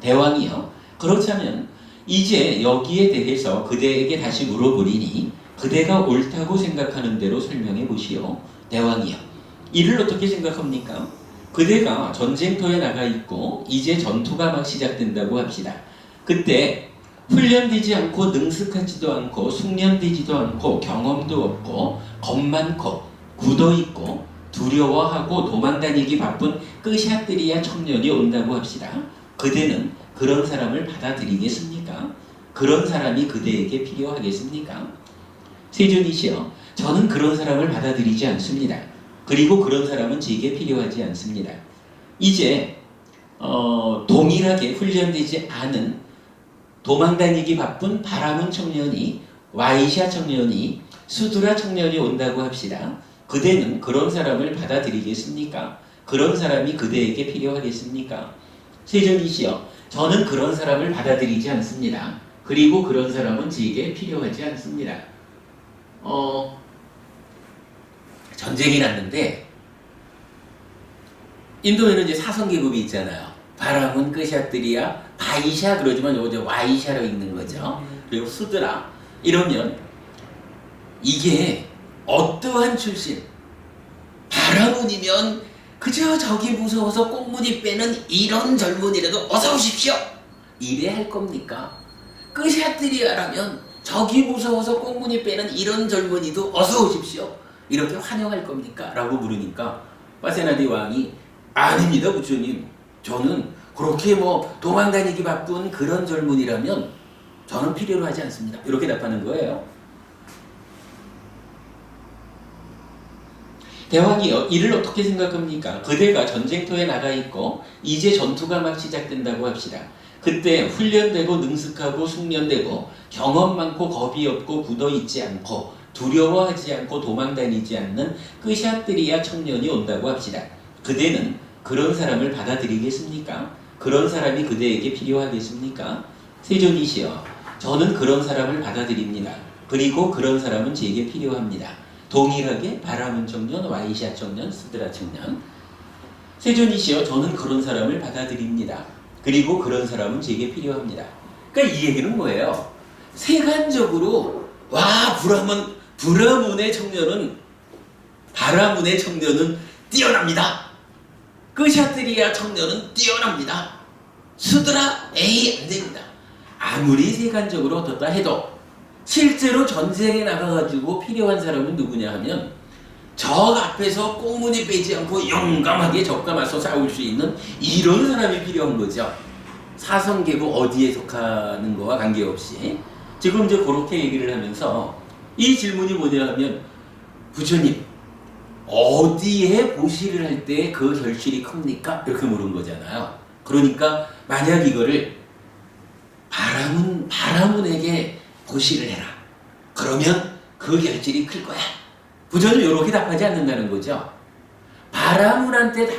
대왕이여, 그렇다면 이제 여기에 대해서 그대에게 다시 물어보리니 그대가 옳다고 생각하는 대로 설명해 보시오. 대왕이여, 이를 어떻게 생각합니까? 그대가 전쟁터에 나가 있고 이제 전투가 막 시작된다고 합시다. 그때 훈련되지 않고 능숙하지도 않고 숙련되지도 않고 경험도 없고 겁 많고 굳어있고 두려워하고 도망다니기 바쁜 끄샤뜨리야 청년이 온다고 합시다. 그대는 그런 사람을 받아들이겠습니까? 그런 사람이 그대에게 필요하겠습니까? 세존이시여, 저는 그런 사람을 받아들이지 않습니다. 그리고 그런 사람은 제게 필요하지 않습니다. 이제 동일하게 훈련되지 않은 도망다니기 바쁜 바라문 청년이, 와이샤 청년이, 수두라 청년이 온다고 합시다. 그대는 그런 사람을 받아들이겠습니까? 그런 사람이 그대에게 필요하겠습니까? 세존이시여, 저는 그런 사람을 받아들이지 않습니다. 그리고 그런 사람은 제게 필요하지 않습니다. 전쟁이 났는데 인도에는 이제 사성계급이 있잖아요. 바라문, 끄샤뜨리야, 바이샤 그러지만 요거 와이샤로 읽는 거죠. 그리고 수드라. 이러면 이게 어떠한 출신, 바라문이면 그저 저기 무서워서 꽁무니 빼는 이런 젊은이라도 어서 오십시오 이래 할 겁니까? 끄샤뜨리야라면 저기 무서워서 꽁무니 빼는 이런 젊은이도 어서 오십시오 이렇게 환영할 겁니까? 라고 물으니까 파세나디 왕이 아닙니다, 부처님. 저는 그렇게 도망다니기 바쁜 그런 젊은이라면 저는 필요로 하지 않습니다. 이렇게 답하는 거예요. 대왕이여, 이를 어떻게 생각합니까? 그대가 전쟁터에 나가 있고 이제 전투가 막 시작된다고 합시다. 그때 훈련되고 능숙하고 숙련되고 경험 많고 겁이 없고 굳어있지 않고 두려워하지 않고 도망다니지 않는 끄샤뜨리아 청년이 온다고 합시다. 그대는 그런 사람을 받아들이겠습니까? 그런 사람이 그대에게 필요하겠습니까? 세존이시여, 저는 그런 사람을 받아들입니다. 그리고 그런 사람은 제게 필요합니다. 동일하게 바라문 청년, 와이샤 청년, 스드라 청년. 세존이시여, 저는 그런 사람을 받아들입니다. 그리고 그런 사람은 제게 필요합니다. 그러니까 이 얘기는 뭐예요? 세간적으로 와, 브라문의 청년은, 바라문의 청년은 뛰어납니다. 끄샤뜨리아 청년은 뛰어납니다. 스드라, 에이, 안 됩니다. 아무리 세간적으로 어떻다 해도 실제로 전쟁에 나가가지고 필요한 사람은 누구냐 하면 저 앞에서 꽁무니 빼지 않고 용감하게 적과 맞서 싸울 수 있는 이런 사람이 필요한 거죠. 사성계고 어디에 속하는 거와 관계없이. 지금 이제 그렇게 얘기를 하면서 이 질문이 뭐냐 하면, 부처님 어디에 보시를 할 때 그 결실이 큽니까? 이렇게 물은 거잖아요. 그러니까 만약 이거를 바라문에게 보시를 해라. 그러면 그 결실이 클 거야. 부처는 이렇게 답하지 않는다는 거죠. 바라문한테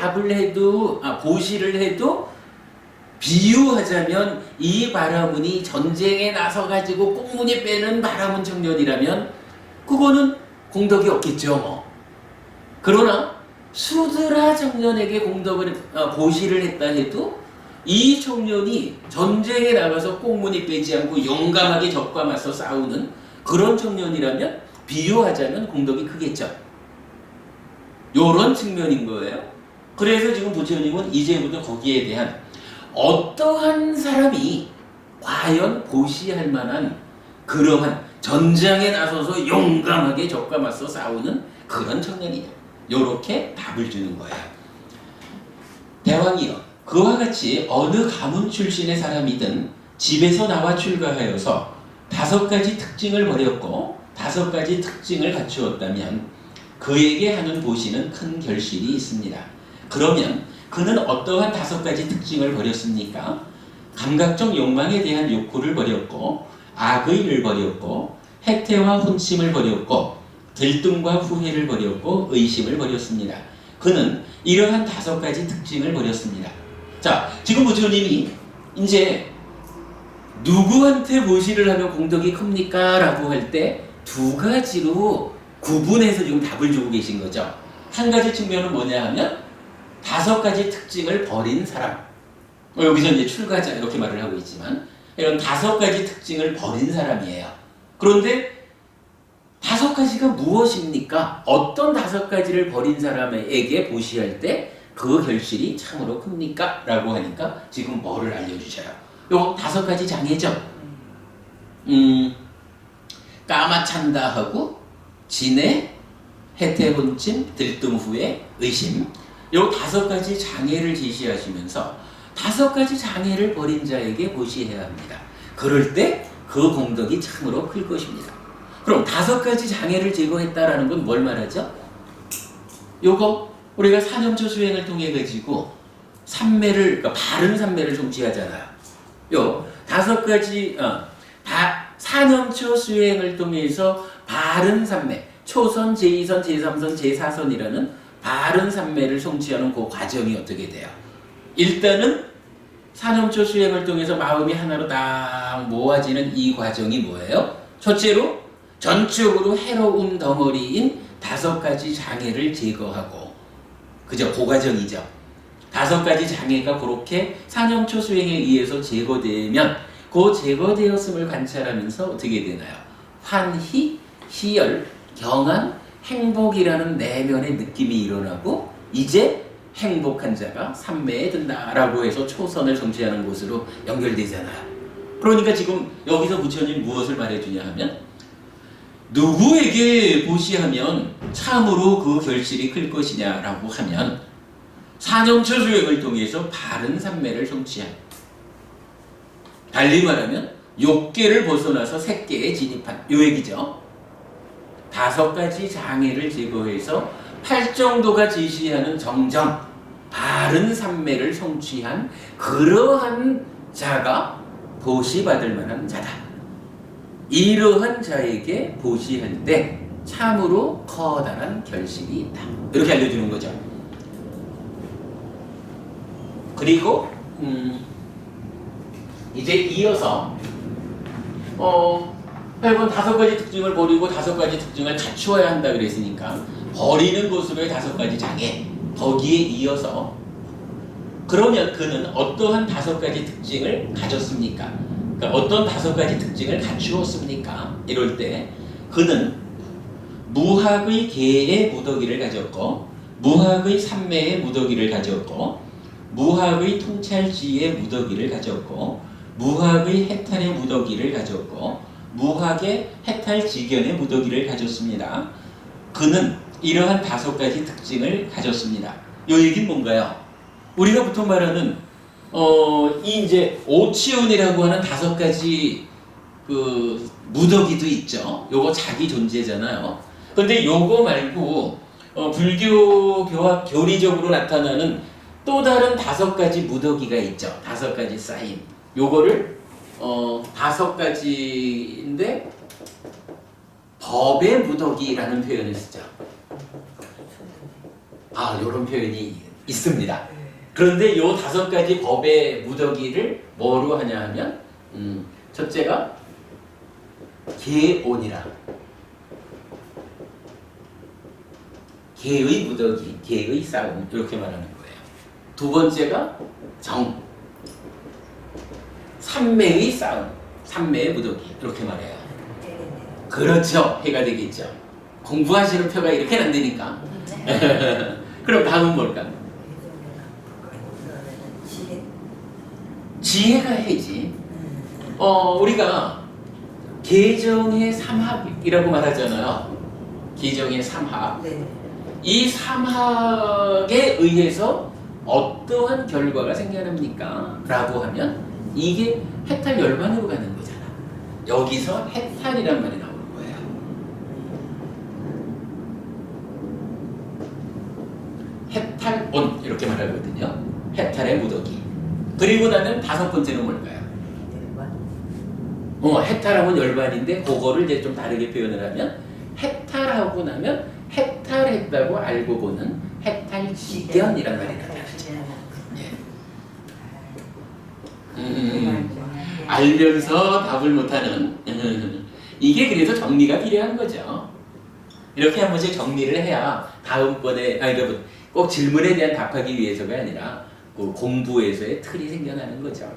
보시를 해도 비유하자면 이 바라문이 전쟁에 나서가지고 꽁무니 빼는 바라문 청년이라면 그거는 공덕이 없겠죠. 뭐. 그러나 수드라 청년에게 보시를 했다 해도 이 청년이 전쟁에 나가서 꽁무니 빼지 않고 용감하게 적과 맞서 싸우는 그런 청년이라면 비유하자면 공덕이 크겠죠. 요런 측면인 거예요. 그래서 지금 부처님은 이제부터 거기에 대한 어떠한 사람이 과연 보시할 만한 그러한 전장에 나서서 용감하게 적과 맞서 싸우는 그런 청년이냐, 요렇게 답을 주는 거예요. 대왕이여, 그와 같이 어느 가문 출신의 사람이든 집에서 나와 출가하여서 5가지 특징을 버렸고 5가지 특징을 갖추었다면 그에게 하는 보시는 큰 결실이 있습니다. 그러면 그는 어떠한 5가지 특징을 버렸습니까? 감각적 욕망에 대한 욕구를 버렸고, 악의를 버렸고, 해태와 혼침을 버렸고, 들뜸과 후회를 버렸고, 의심을 버렸습니다. 그는 이러한 5가지 특징을 버렸습니다. 자, 지금 부처님이 이제 누구한테 보시를 하면 공덕이 큽니까? 라고 할 때 2가지로 구분해서 지금 답을 주고 계신 거죠. 한 가지 측면은 뭐냐 하면 5가지 특징을 버린 사람. 여기서 이제 출가자 이렇게 말을 하고 있지만 이런 5가지 특징을 버린 사람이에요. 그런데 5가지가 무엇입니까? 어떤 5가지를 버린 사람에게 보시할 때 그 결실이 참으로 큽니까? 라고 하니까 지금 뭐를 알려주셔요? 요 5가지 장애죠. 까마찬다하고 진해, 해태, 혼침, 들뜸, 후회, 의심, 요 5가지 장애를 제시하시면서 5가지 장애를 버린 자에게 보시해야 합니다. 그럴 때 그 공덕이 참으로 클 것입니다. 그럼 5가지 장애를 제거했다라는 건 뭘 말하죠? 요거 우리가 사념초 수행을 통해 가지고 그러니까 바른 삼매를 성취하잖아요. 요 5가지 사념초 수행을 통해서 바른 삼매, 초선, 제2선, 제3선, 제4선이라는 바른 삼매를 성취하는 그 과정이 어떻게 돼요? 일단은 사념초 수행을 통해서 마음이 하나로 딱 모아지는 이 과정이 뭐예요? 첫째로 전적으로 해로운 덩어리인 5가지 장애를 제거하고, 그죠? 그 과정이죠. 5가지 장애가 그렇게 사념초 수행에 의해서 제거되면 그 제거되었음을 관찰하면서 어떻게 되나요? 환희, 희열, 경안, 행복이라는 내면의 느낌이 일어나고 이제 행복한 자가 삼매에 든다라고 해서 초선을 성취하는 곳으로 연결되잖아요. 그러니까 지금 여기서 부처님 무엇을 말해주냐 하면 누구에게 보시하면 참으로 그 결실이 클 것이냐라고 하면 사념초 수행을 통해서 바른 삼매를 성취한, 달리 말하면 욕계를 벗어나서 색계에 진입한 요 얘기죠. 5가지 장애를 제거해서 팔정도가 제시하는 정정, 바른 삼매를 성취한 그러한 자가 보시받을 만한 자다. 이러한 자에게 보시할 때 참으로 커다란 결실이 있다. 이렇게 알려주는 거죠. 그리고 이제 이어서 헬본 5가지 특징을 버리고 5가지 특징을 갖추어야 한다 그랬으니까 버리는 것으로의 5가지 장애, 거기에 이어서 그러면 그는 어떠한 5가지 특징을 가졌습니까? 그러니까 어떤 5가지 특징을 갖추었습니까? 이럴 때 그는 무학의 계의 무더기를 가졌고, 무학의 삼매의 무더기를 가졌고, 무학의 통찰지의 무더기를 가졌고, 무학의 해탈의 무더기를 가졌고, 무학의 해탈지견의 무더기를 가졌습니다. 그는 이러한 5가지 특징을 가졌습니다. 이 얘기는 뭔가요? 우리가 보통 말하는 이 이제 오치온이라고 하는 5가지 그 무더기도 있죠. 요거 자기 존재잖아요. 근데 요거 말고 불교 교학 교리적으로 나타나는 또 다른 5가지 무더기가 있죠. 5가지 쌓임. 요거를 5가지인데 법의 무더기라는 표현을 쓰죠. 요런 표현이 있습니다. 그런데 요 5가지 법의 무더기를 뭐로 하냐 하면 첫째가 계온이라, 계의 무더기, 계의 싸움 이렇게 말하는 거예요. 두 번째가 정, 삼매의 싸움, 삼매의 무더기 이렇게 말해요. 그렇죠. 해가 되겠죠. 공부하시는 표가 이렇게는 안 되니까. 그럼 다음은 뭘까? 지혜가 해지. 우리가 계정의 삼학이라고 말하잖아요. 계정의 삼학. 이 삼학에 의해서 어떠한 결과가 생겨납니까? 라고 하면 이게 해탈 열반으로 가는 거잖아. 여기서 해탈이란 말이 나오는 거예요. 해탈온 이렇게 말하거든요. 해탈의 무더기. 그리고 나면 5번째는 뭘까요? 해탈하면 열반인데 그거를 이제 좀 다르게 표현을 하면 해탈하고 나면 해탈했다고 알고 보는 해탈지견이란 말이 나타나죠. 알면서 답을 못하는 이게 그래서 정리가 필요한 거죠. 이렇게 한 번씩 정리를 해야 다음번에 그러니까 꼭 질문에 대한 답하기 위해서가 아니라 그 공부에서의 틀이 생겨나는 거죠.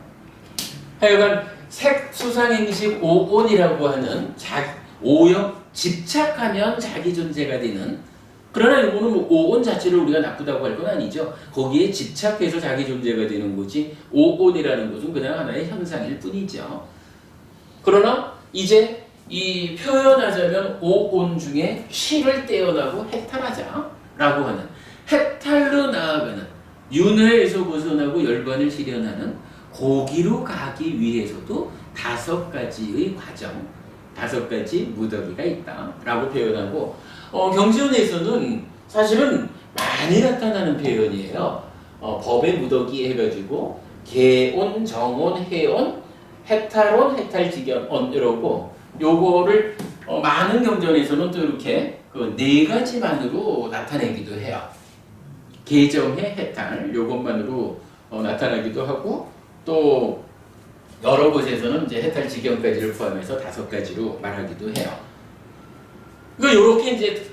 하여간 색수상행식 오온이라고 하는 오형 집착하면 자기 존재가 되는, 그러나 이거는 뭐 오온 자체를 우리가 나쁘다고 할 건 아니죠. 거기에 집착해서 자기 존재가 되는 거지 오온이라는 것은 그냥 하나의 현상일 뿐이죠. 그러나 이제 이 표현하자면 오온 중에 쉬를 떼어나고 해탈하자라고 하는, 해탈로 나아가는, 윤회에서 벗어나고 열반을 실현하는 고기로 가기 위해서도 5가지의 과정, 5가지 무더기가 있다라고 표현하고, 경전에서는 사실은 많이 나타나는 표현이에요. 법의 무더기 해가지고 계온, 정온, 해온, 해탈온, 해탈지견온 이러고, 요거를 많은 경전에서는 또 이렇게 그 4가지만으로 나타내기도 해요. 계정의 해탈 요것만으로 나타나기도 하고, 또 여러 곳에서는 이제 해탈 지경까지를 포함해서 5가지로 말하기도 해요. 그러니까 이렇게 이제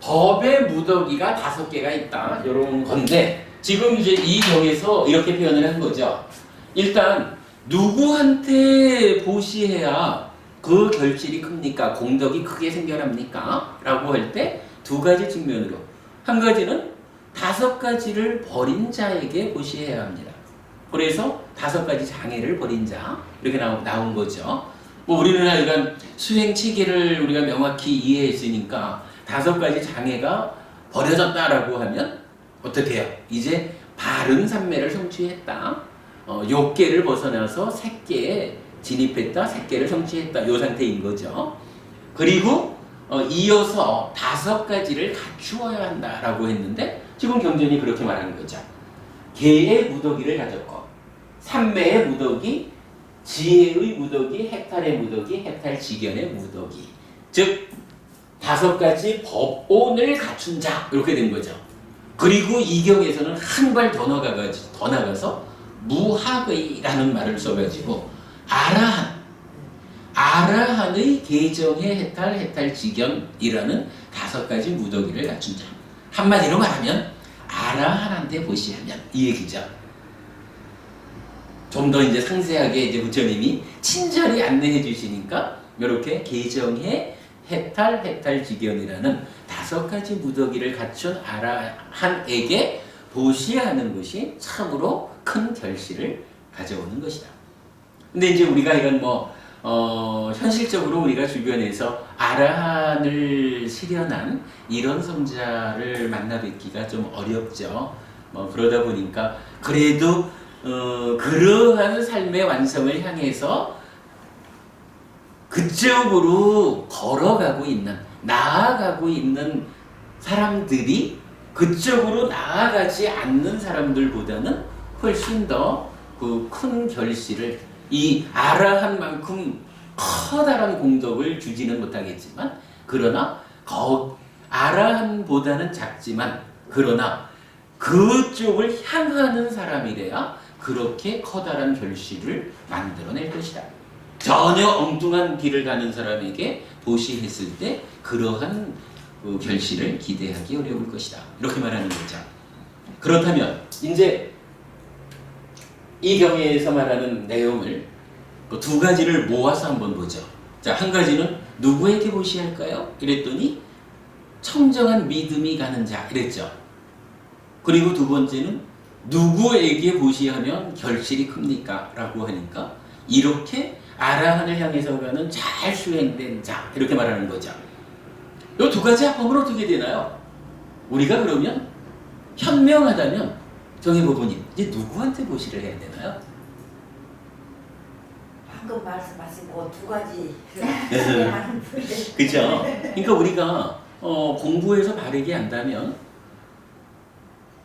법의 무더기가 5개가 있다 이런 건데, 지금 이제 이 경에서 이렇게 표현을 한 거죠. 일단 누구한테 보시해야 그 결실이 큽니까? 공덕이 크게 생겨납니까? 라고 할 때 2가지 측면으로, 한 가지는 5가지를 버린 자에게 보시해야 합니다. 그래서 5가지 장애를 버린 자 이렇게 나온 거죠. 뭐 우리는 하여간 수행 체계를 우리가 명확히 이해했으니까 5가지 장애가 버려졌다라고 하면 어떻게 해요? 이제 바른 삼매를 성취했다. 욕계를 벗어나서 색계에 진입했다, 생계를 성취했다. 요 상태인 거죠. 그리고 이어서 5가지를 갖추어야 한다라고 했는데 지금 경전이 그렇게 말하는 거죠. 계의 무더기를 가졌고, 삼매의 무더기, 지혜의 무더기, 해탈의 무더기, 해탈지견의 무더기. 즉 5가지 법온을 갖춘 자 이렇게 된 거죠. 그리고 이경에서는 한 발 더 나가서 무학의라는 말을 써가지고 아라한의 계정의 해탈, 해탈지견이라는 5가지 무더기를 갖춘 자. 한마디로 말하면 아라한한테 보시하면 이 얘기죠. 좀 더 이제 상세하게 이제 부처님이 친절히 안내해 주시니까 이렇게 계정의 해탈, 해탈지견이라는 5가지 무더기를 갖춘 아라한에게 보시하는 것이 참으로 큰 결실을 가져오는 것이다. 근데 이제 우리가 이건 현실적으로 우리가 주변에서 아라한을 실현한 이런 성자를 만나 뵙기가 좀 어렵죠. 그러다 보니까 그래도 그러한 삶의 완성을 향해서 그쪽으로 걸어가고 있는, 나아가고 있는 사람들이 그쪽으로 나아가지 않는 사람들보다는 훨씬 더 그 큰 결실을, 이 아라한만큼 커다란 공덕을 주지는 못하겠지만, 그러나 아라한보다는 작지만, 그러나 그쪽을 향하는 사람이래야 그렇게 커다란 결실을 만들어낼 것이다. 전혀 엉뚱한 길을 가는 사람에게 보시했을 때 그러한 그 결실을 기대하기 어려울 것이다. 이렇게 말하는 거죠. 그렇다면 이제 이 경에서 말하는 내용을 그 2가지를 모아서 한번 보죠. 자, 한 가지는 누구에게 보시할까요? 이랬더니 청정한 믿음이 가는 자 이랬죠. 그리고 2번째는 누구에게 보시하면 결실이 큽니까? 라고 하니까 이렇게 아라한을 향해서 가는 잘 수행된 자 이렇게 말하는 거죠. 이 2가지 합하면 어떻게 되나요? 우리가 그러면 현명하다면 정해보보님 이제 누구한테 보시를 해야 되나요? 방금 말씀하신 그 2가지 그죠? 그러니까 우리가 공부해서 바르게 한다면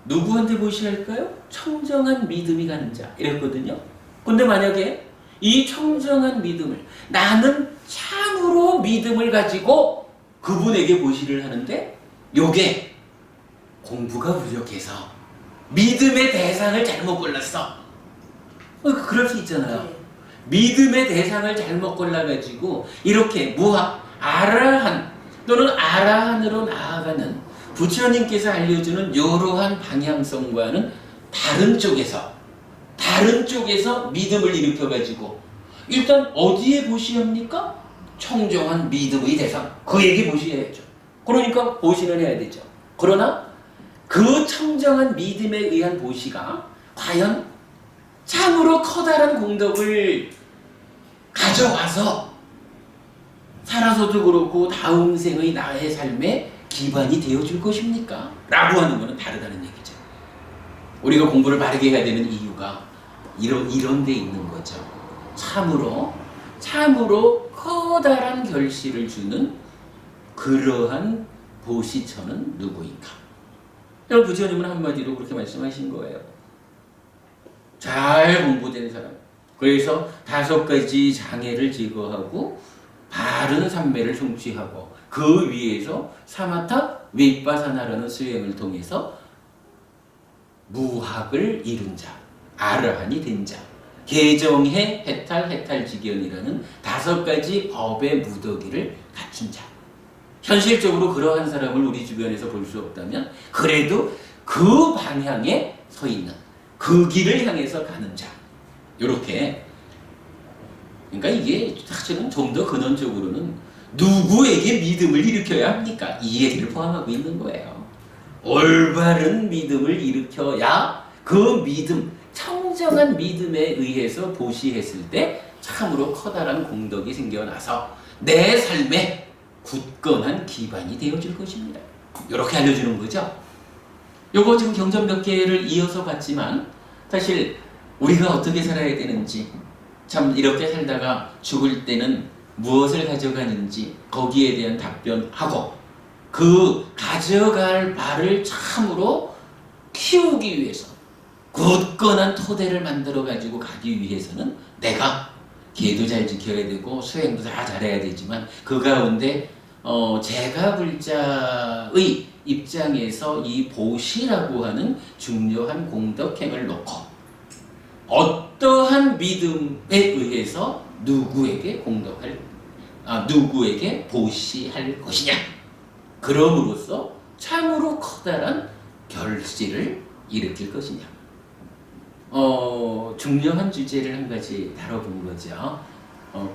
누구한테 보시할까요? 청정한 믿음이 가는 자 이랬거든요. 근데 만약에 이 청정한 믿음을, 나는 참으로 믿음을 가지고 그분에게 보시를 하는데 요게 공부가 부족해서 믿음의 대상을 잘못 골랐어. 그럴 수 있잖아요. 믿음의 대상을 잘못 골라가지고 이렇게 아라한 또는 아라한으로 나아가는 부처님께서 알려주는 이러한 방향성과는 다른 쪽에서 믿음을 일으켜가지고 일단 어디에 보시합니까? 청정한 믿음의 대상, 그에게 보시해야죠. 그러니까 보시는 해야 되죠. 그러나 그 청정한 믿음에 의한 보시가 과연 참으로 커다란 공덕을 가져와서 살아서도 그렇고 다음 생의 나의 삶에 기반이 되어줄 것입니까? 라고 하는 것은 다르다는 얘기죠. 우리가 공부를 바르게 해야 되는 이유가 이런 데 있는 거죠. 참으로 커다란 결실을 주는 그러한 보시처는 누구인가? 여러분, 부처님은 한마디로 그렇게 말씀하신 거예요. 잘 공부된 사람, 그래서 5가지 장애를 제거하고 바른 삼매를 성취하고 그 위에서 사마타 윗바사나라는 수행을 통해서 무학을 이룬 자, 아라한이 된 자, 계정해 해탈지견이라는 5가지 법의 무더기를 갖춘 자. 현실적으로 그러한 사람을 우리 주변에서 볼 수 없다면 그래도 그 방향에 서 있는, 그 길을 향해서 가는 자. 요렇게. 그러니까 이게 사실은 좀 더 근원적으로는 누구에게 믿음을 일으켜야 합니까? 이 얘기를 포함하고 있는 거예요. 올바른 믿음을 일으켜야 그 믿음, 청정한 믿음에 의해서 보시했을 때 참으로 커다란 공덕이 생겨나서 내 삶에 굳건한 기반이 되어줄 것입니다. 이렇게 알려주는 거죠. 요거 지금 경전 몇 개를 이어서 봤지만 사실 우리가 어떻게 살아야 되는지, 참 이렇게 살다가 죽을 때는 무엇을 가져가는지 거기에 대한 답변하고 그 가져갈 바를 참으로 키우기 위해서 굳건한 토대를 만들어 가지고 가기 위해서는 내가 계도 잘 지켜야 되고 수행도 다 잘해야 되지만 그 가운데 제가 불자의 입장에서 이 보시라고 하는 중요한 공덕행을 놓고 어떠한 믿음에 의해서 누구에게 누구에게 보시할 것이냐, 그럼으로써 참으로 커다란 결실을 일으킬 것이냐. 중요한 주제를 한 가지 다뤄본 거죠.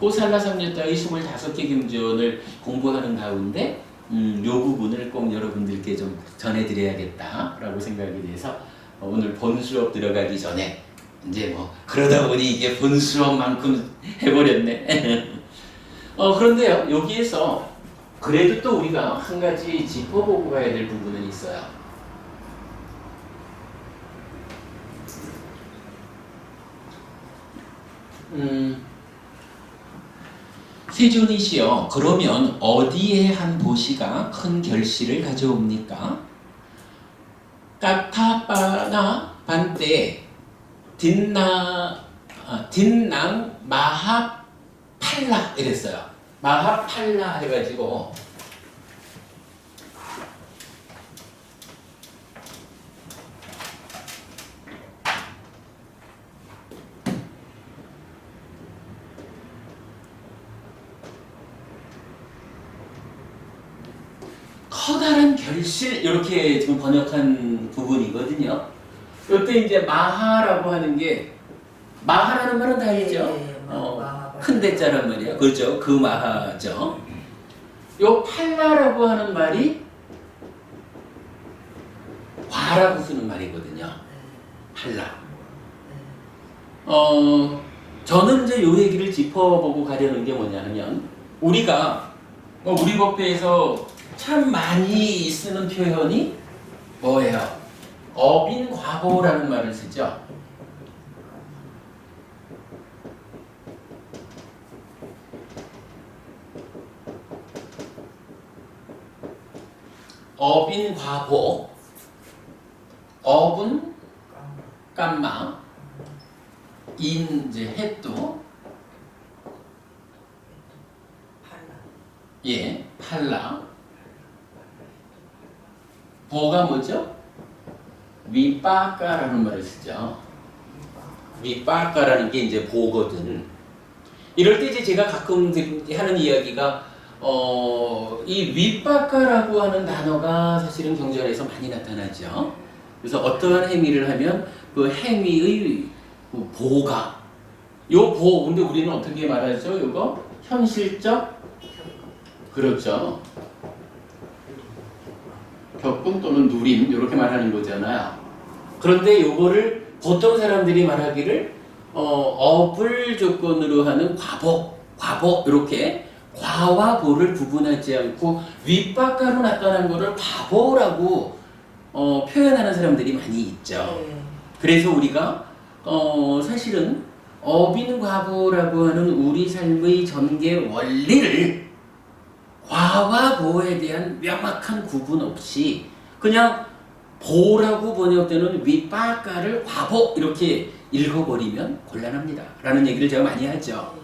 꼬살라 삼류따의 25개 경전을 공부하는 가운데 요 부분을 꼭 여러분들께 좀 전해드려야겠다라고 생각이 돼서 오늘 본 수업 들어가기 전에 이제 뭐 그러다 보니 이게 본 수업만큼 해버렸네. 그런데요, 여기에서 그래도 또 우리가 한 가지 짚어보고 가야 될 부분은 있어요. 세존이시여, 그러면 어디에 한 보시가 큰 결실을 가져옵니까? 까타빠나 반때 딘낭 마하팔라 이랬어요. 마하팔라 해가지고 커다란 결실 이렇게 지금 번역한 부분이거든요. 이때 이제 마하라고 하는 게 마하라는 말은 다 알죠. 큰 대자란 말이야. 그렇죠. 그 마하죠. 요 팔라라고 하는 말이 과라고 쓰는 말이거든요. 팔라. 저는 이제 요 얘기를 짚어보고 가려는 게 뭐냐면 우리가 우리 법회에서 참 많이 쓰는 표현이 뭐예요? 어빈과보라는 말을 쓰죠. 어빈과보, 업은 깜마, 인 이제 해도, 예, 팔라, 보가 뭐죠? 위빠까라는 말을 쓰죠. 위빠까라는 게 이제 보거든. 이럴 때 이제 제가 가끔 하는 이야기가 이 위빠까라고 하는 단어가 사실은 경전에서 많이 나타나죠. 그래서 어떠한 행위를 하면 그 행위의 보가 근데 우리는 어떻게 말하죠? 요거 현실적, 그렇죠. 격분 또는 누림 이렇게 말하는 거잖아요. 그런데 요거를 보통 사람들이 말하기를 업을 조건으로 하는 과보 이렇게 과와 보를 구분하지 않고 윗바가로 나타난 거를 과보라고 표현하는 사람들이 많이 있죠. 그래서 우리가 사실은 어빈과보라고 하는 우리 삶의 전개 원리를 과와 보에 대한 명확한 구분 없이 그냥 보라고 번역되는 윗바가를 과보 이렇게 읽어버리면 곤란합니다 라는 얘기를 제가 많이 하죠.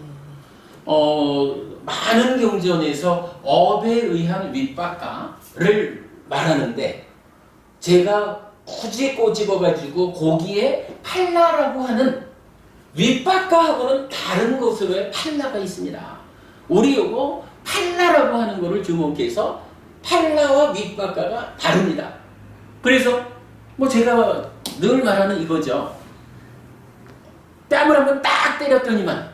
많은 경전에서 업에 의한 윗바가를 말하는데 제가 굳이 꼬집어가지고 거기에 팔라라고 하는 윗바가하고는 다른 것으로의 팔라가 있습니다. 우리 요거 팔라라고 하는 거를 주목해서 팔라와 윗바가가 다릅니다. 그래서 뭐 제가 늘 말하는 이거죠. 뺨을 한번 딱 때렸더니만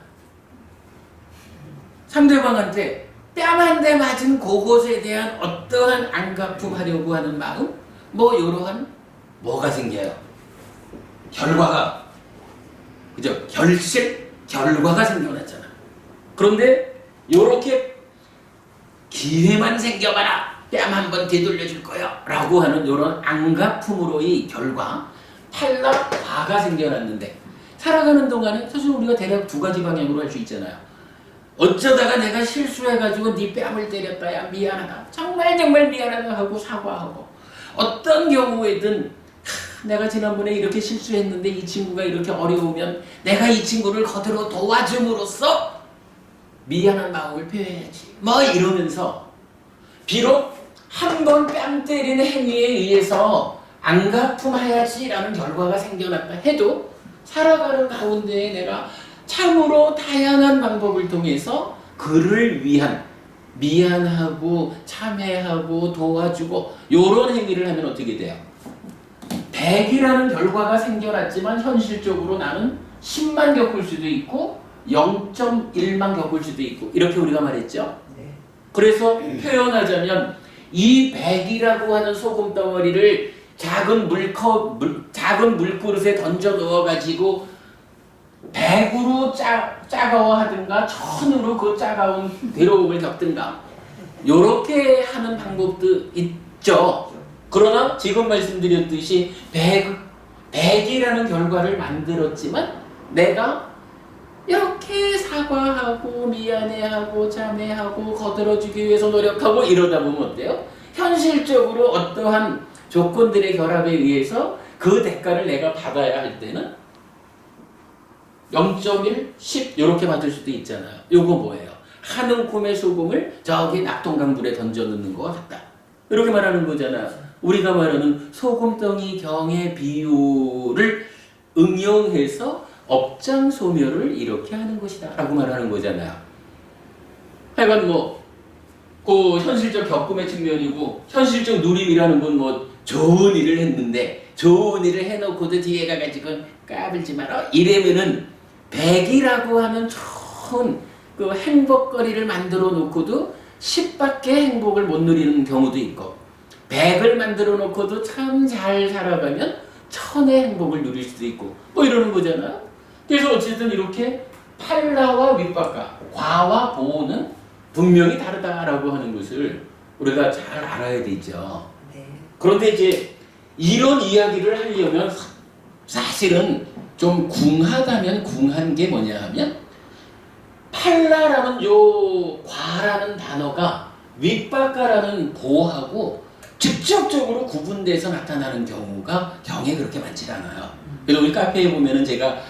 상대방한테 뺨 한 대 맞은 그것에 대한 어떠한 안갚음하려고 하는 마음, 뭐 이러한 뭐가 생겨요? 결과가, 그죠? 결과가 생겨났잖아. 그런데 요렇게 기회만 생겨봐라, 뺨 한번 되돌려줄 거야 라고 하는 이런 안갚음으로의 결과, 탈락과가 생겨났는데 살아가는 동안에 사실 우리가 대략 두 가지 방향으로 할 수 있잖아요. 어쩌다가 내가 실수해가지고 네 뺨을 때렸다. 야 미안하다. 정말 정말 미안하다 하고 사과하고 어떤 경우에든 내가 지난번에 이렇게 실수했는데 이 친구가 이렇게 어려우면 내가 이 친구를 거들어 도와줌으로써 미안한 마음을 표현해야지. 뭐 이러면서 비록 한 번 뺨 때리는 행위에 의해서 안갚음하야지라는 결과가 생겨났다 해도 살아가는 가운데에 내가 참으로 다양한 방법을 통해서 그를 위한 미안하고 참회하고 도와주고 이런 행위를 하면 어떻게 돼요? 100이라는 결과가 생겨났지만 현실적으로 나는 10만 겪을 수도 있고 0.1만 겪을 수도 있고 이렇게 우리가 말했죠. 네. 그래서 표현하자면 이 100이라고 하는 소금 덩어리를 작은 물그릇에 던져 넣어가지고 100으로 짜가워하든가 1000으로 그 짜가운 괴로움을 겪든가 요렇게 하는 방법도 있죠. 그러나 지금 말씀드렸듯이 100이라는 결과를 만들었지만 내가 이렇게 사과하고 미안해하고 참회하고 거들어주기 위해서 노력하고 이러다 보면 어때요? 현실적으로 어떠한 조건들의 결합에 의해서 그 대가를 내가 받아야 할 때는 0.1, 10 이렇게 받을 수도 있잖아요. 요거 뭐예요? 한 움큼의 소금을 저기 낙동강물에 던져 넣는 것과 같다. 이렇게 말하는 거잖아요. 우리가 말하는 소금덩이 경의 비유를 응용해서 업장소멸을 이렇게 하는 것이다 라고 말하는 거잖아요. 하여간 그 현실적 겪음의 측면이고 현실적 누림이라는 건 좋은 일을 했는데 좋은 일을 해놓고도 뒤에 가가지고 까불지 마라 이래면은 100이라고 하는 좋은 그 행복거리를 만들어 놓고도 10밖에 행복을 못 누리는 경우도 있고 100을 만들어 놓고도 참 잘 살아가면 1000의 행복을 누릴 수도 있고 이러는 거잖아요. 그래서 어쨌든 이렇게 팔라와 윗바까 과와 보는 분명히 다르다라고 하는 것을 우리가 잘 알아야 되죠. 네. 그런데 이제 이런 이야기를 하려면 사실은 좀 궁하다면 궁한 게 뭐냐 하면 팔라라는 요 과라는 단어가 윗바까라는 보하고 직접적으로 구분돼서 나타나는 경우가 경에 그렇게 많지 않아요. 그래서 우리 카페에 보면은 제가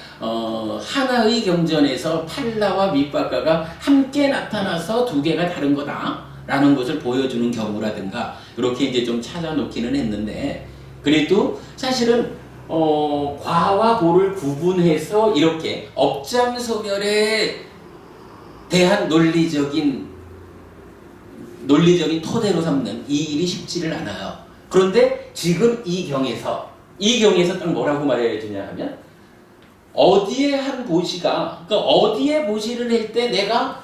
하나의 경전에서 팔라와 윗바까가 함께 나타나서 두 개가 다른 거다라는 것을 보여주는 경우라든가 이렇게 이제 좀 찾아놓기는 했는데 그래도 사실은 과와 보를 구분해서 이렇게 업장소멸에 대한 논리적인 토대로 삼는 이 일이 쉽지를 않아요. 그런데 지금 이 경에서 딱 뭐라고 말해야 되냐 하면 어디에 한 보시가 그러니까 어디에 보시를 할 때 내가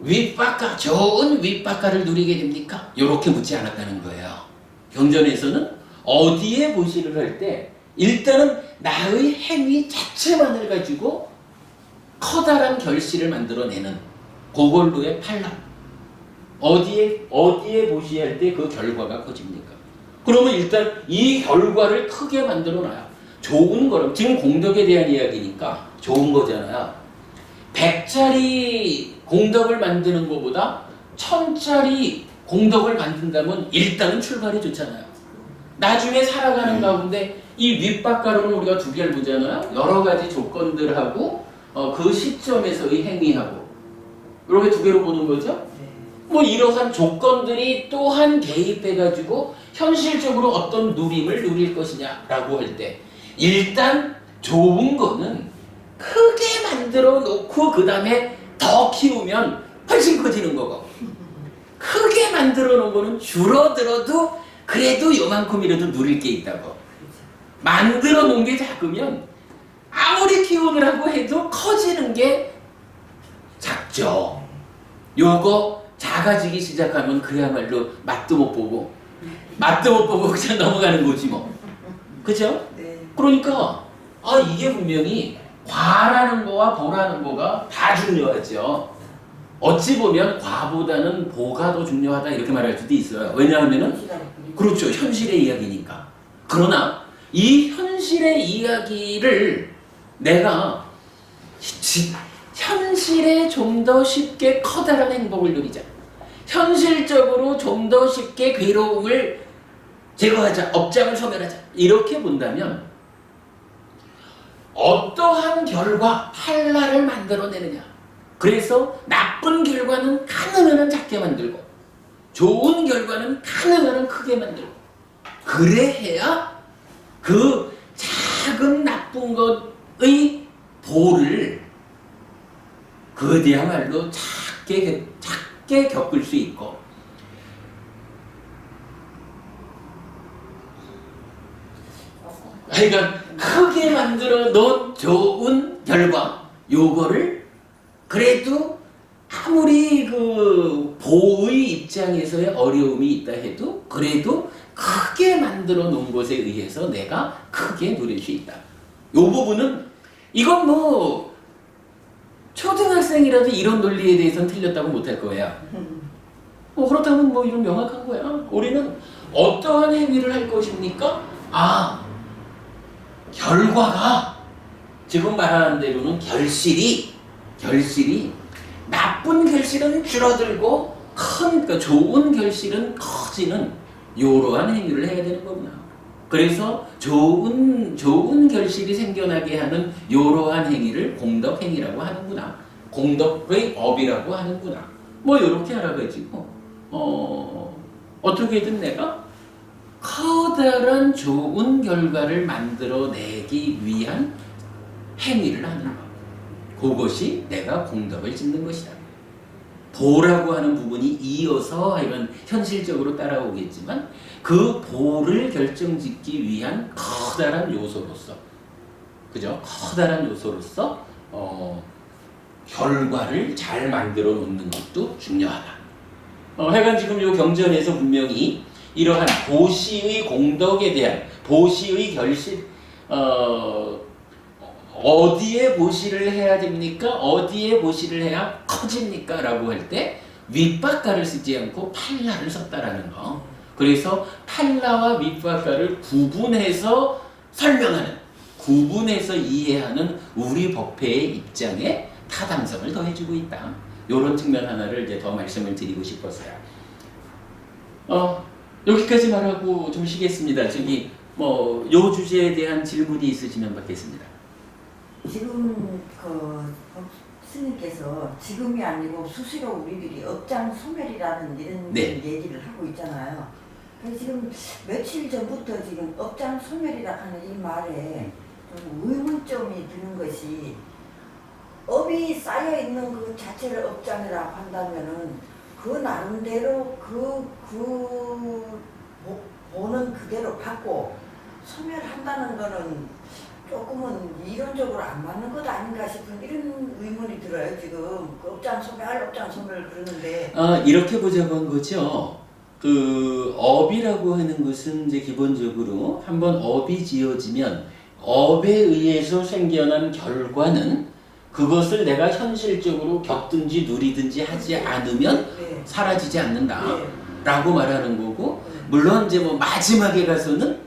윗바까 좋은 윗바까를 누리게 됩니까? 이렇게 묻지 않았다는 거예요. 경전에서는 어디에 보시를 할 때 일단은 나의 행위 자체만을 가지고 커다란 결실을 만들어내는 그걸로의 팔라. 어디에 보시할 때 그 결과가 커집니까? 그러면 일단 이 결과를 크게 만들어놔요. 좋은 거로 지금 공덕에 대한 이야기니까 좋은 거잖아요. 100짜리 공덕을 만드는 것보다 1000짜리 공덕을 만든다면 일단은 출발이 좋잖아요. 나중에 살아가는 가운데 이 윗바까로는 우리가 두 개를 보잖아요. 여러 가지 조건들하고 그 시점에서의 행위하고 이렇게 두 개로 보는 거죠. 이러한 조건들이 또한 개입해가지고 현실적으로 어떤 누림을 누릴 것이냐라고 할 때 일단 좋은 거는 크게 만들어 놓고 그 다음에 더 키우면 훨씬 커지는 거고 크게 만들어 놓은 거는 줄어들어도 그래도 요만큼이라도 누릴 게 있다고 만들어 놓은 게 작으면 아무리 키우느라고 해도 커지는 게 작죠. 요거 작아지기 시작하면 그야말로 맛도 못 보고 그냥 넘어가는 거지 뭐. 그죠? 네. 그러니까 이게 분명히 과라는 거와 보라는 거가 다 중요하죠. 어찌 보면 과보다는 보가 더 중요하다 이렇게 말할 수도 있어요. 왜냐하면은 그렇죠. 현실의 이야기니까. 그러나 이 현실의 이야기를 내가 현실에 좀 더 쉽게 커다란 행복을 누리자. 현실적으로 좀 더 쉽게 괴로움을 제거하자. 업장을 소멸하자. 이렇게 본다면 어떠한 결과, 판라를 만들어내느냐. 그래서 나쁜 결과는 가능한 한 작게 만들고 좋은 결과는 가능한 한 크게 만들고 그래야 그 작은 나쁜 것의 보를 그디야말로 작게 겪을 수 있고 그러니까 크게 만들어 놓은 좋은 결과 요거를 그래도 아무리 그 보의 입장에서의 어려움이 있다 해도 그래도 크게 만들어 놓은 것에 의해서 내가 크게 누릴 수 있다. 요 부분은 이건 뭐 초등학생이라도 이런 논리에 대해서는 틀렸다고 못할 거야. 그렇다면 뭐 이런 명확한 거야. 우리는 어떠한 행위를 할 것입니까? 결과가 지금 말하는 대로는 결실이 나쁜 결실은 줄어들고 그러니까 좋은 결실은 커지는 이러한 행위를 해야 되는 거구나. 그래서 좋은 결실이 생겨나게 하는 이러한 행위를 공덕행위라고 하는구나. 공덕의 업이라고 하는구나. 뭐 이렇게 알아가지고 어떻게든 내가 커다란 좋은 결과를 만들어내기 위한 행위를 하는 것. 그것이 내가 공덕을 짓는 것이다. 보라고 하는 부분이 이어서 이런 현실적으로 따라오겠지만 그 보를 결정짓기 위한 커다란 요소로서 그죠? 커다란 요소로서 결과를 잘 만들어 놓는 것도 중요하다. 하여간 지금 요 경전에서 분명히 이러한 보시의 공덕에 대한 보시의 결실 어디에 보시를 해야 됩니까? 어디에 보시를 해야 커집니까? 라고 할 때 윗바가를 쓰지 않고 팔라를 썼다라는 거. 그래서 팔라와 윗바가를 구분해서 설명하는 구분해서 이해하는 우리 법회의 입장에 타당성을 더해주고 있다. 이런 측면 하나를 이제 더 말씀을 드리고 싶었어요. 여기까지 말하고 좀 쉬겠습니다. 저기 요 주제에 대한 질문이 있으시면 받겠습니다. 지금 스님께서 지금이 아니고 수시로 우리들이 업장 소멸이라는 이런 네. 얘기를 하고 있잖아요. 그래서 지금 며칠 전부터 지금 업장 소멸이라 하는 이 말에 좀 의문점이 드는 것이 업이 쌓여 있는 그 자체를 업장이라고 한다면은 그 나름대로 보는 그대로 받고 소멸한다는 거는 조금은 이론적으로 안 맞는 것 아닌가 싶은 이런 의문이 들어요. 지금 그 업장 소멸 그러는데 이렇게 보자고 한 거죠. 그 업이라고 하는 것은 이제 기본적으로 한번 업이 지어지면 업에 의해서 생겨난 결과는 그것을 내가 현실적으로 겪든지 누리든지 하지 않으면 네. 사라지지 않는다 네. 라고 말하는 거고, 물론 이제 뭐 마지막에 가서는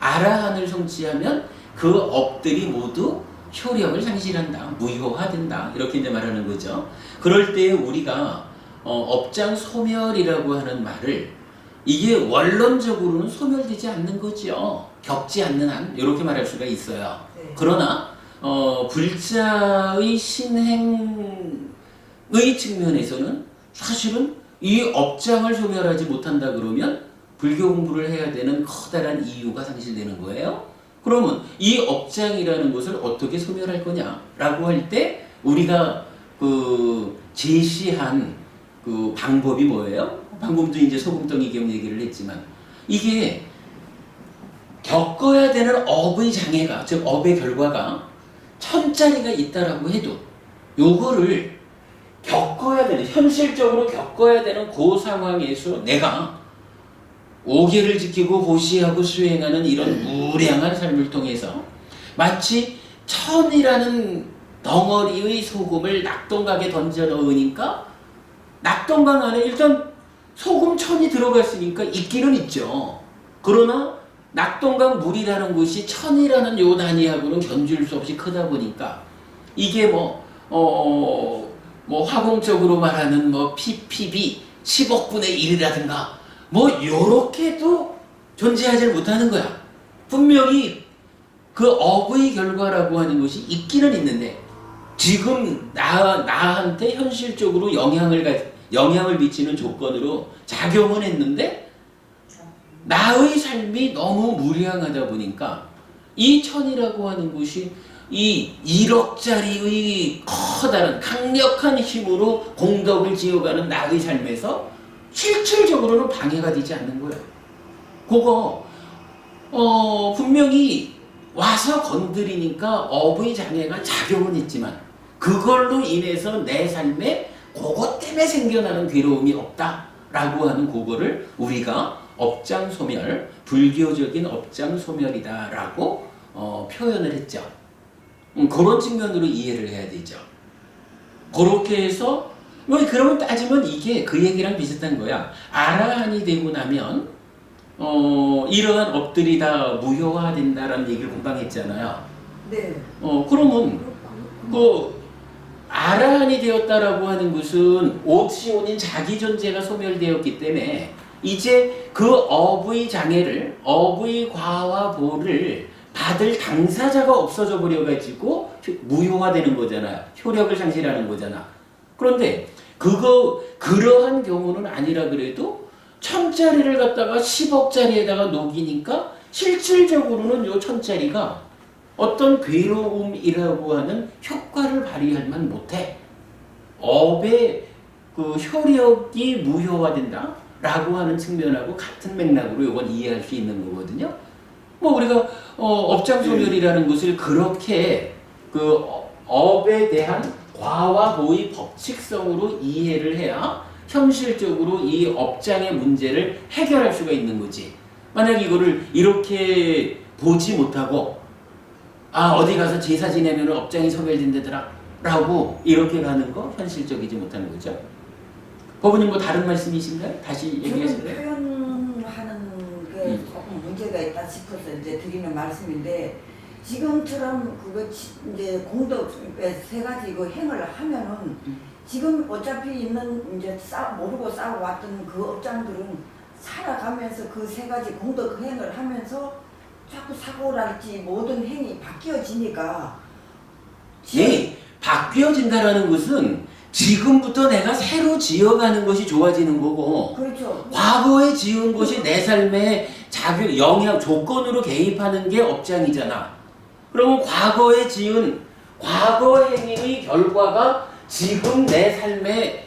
아라한을 성취하면 그 업들이 모두 효력을 상실한다, 무효화된다, 이렇게 이제 말하는 거죠. 그럴 때 우리가 업장 소멸이라고 하는 말을 이게 원론적으로는 소멸되지 않는 거죠. 겪지 않는 한 이렇게 말할 수가 있어요. 네. 그러나 불자의 신행의 측면에서는 사실은 이 업장을 소멸하지 못한다 그러면 불교 공부를 해야 되는 커다란 이유가 상실되는 거예요. 그러면 이 업장이라는 것을 어떻게 소멸할 거냐라고 할 때 우리가 그 제시한 그 방법이 뭐예요? 방금도 이제 소금덩이 겸 얘기를 했지만 이게 겪어야 되는 업의 장애가, 즉 업의 결과가 1000짜리가 있다라고 해도 요거를 겪어야 되는, 현실적으로 겪어야 되는 그 상황에서 내가 5계를 지키고 고시하고 수행하는 이런 무량한 삶을 통해서 마치 1000이라는 덩어리의 소금을 낙동강에 던져 넣으니까 낙동강 안에 일단 소금 1000이 들어갔으니까 있기는 있죠. 그러나 낙동강 물이라는 것이 천이라는 요 단위하고는 견줄 수 없이 크다 보니까 이게 뭐 화공적으로 말하는 뭐 ppb 10억분의 1이라든가 뭐 요렇게도 존재하지 못하는 거야. 분명히 그 업의 결과라고 하는 것이 있기는 있는데 지금 나한테 현실적으로 영향을 미치는 조건으로 작용은 했는데 나의 삶이 너무 무량하다 보니까 이 천이라고 하는 것이 이 1억짜리의 커다란 강력한 힘으로 공덕을 지어가는 나의 삶에서 실질적으로는 방해가 되지 않는 거예요. 그거 분명히 와서 건드리니까 업의 장애가 작용은 했지만 그걸로 인해서 내 삶에 그것 때문에 생겨나는 괴로움이 없다라고 하는 그거를 우리가 업장소멸, 불교적인 업장소멸이다라고 표현을 했죠. 그런 측면으로 이해를 해야 되죠. 그렇게 해서 그러면 따지면 이게 그 얘기랑 비슷한 거야. 아라한이 되고 나면 이러한 업들이 다 무효화된다라는 얘기를 금방 했잖아요. 네. 그러면 아라한이 되었다라고 하는 것은 옵시온인 자기 존재가 소멸되었기 때문에 이제 그 업의 장애를, 업의 과와 보를 받을 당사자가 없어져 버려가지고 무효화되는 거잖아요. 효력을 상실하는 거잖아. 그런데 그러한 경우는 아니라 그래도 1000짜리를 갖다가 10억짜리에다가 녹이니까 실질적으로는 요 1000짜리가 어떤 괴로움이라고 하는 효과를 발휘할만 못해. 업의 그 효력이 무효화된다 라고 하는 측면하고 같은 맥락으로 이건 이해할 수 있는 거거든요. 우리가 업장소멸이라는 것을 그렇게 그 업에 대한 과와 보의 법칙성으로 이해를 해야 현실적으로 이 업장의 문제를 해결할 수가 있는 거지. 만약 이거를 이렇게 보지 못하고 어디 가서 제사 지내면 업장이 소멸된다더라 라고 이렇게 가는 거 현실적이지 못하는 거죠. 법원님 다른 말씀이신가요? 다시 얘기하실래요? 표현하는 게 조금 문제가 있다 싶어서 이제 드리는 말씀인데 지금처럼 그거 이제 공덕 세 가지 그 행을 하면은 지금 어차피 있는 이제 모르고 쌓아왔던 그 업장들은 살아가면서 그 세 가지 공덕 행을 하면서 자꾸 사고랄지 모든 행이 바뀌어지니까 바뀌어진다라는 것은 지금부터 내가 새로 지어가는 것이 좋아지는 거고 그렇죠. 과거에 지은 것이 내 삶에 영향 조건으로 개입하는 게 업장이잖아. 그러면 과거에 지은 과거 행위의 결과가 지금 내 삶에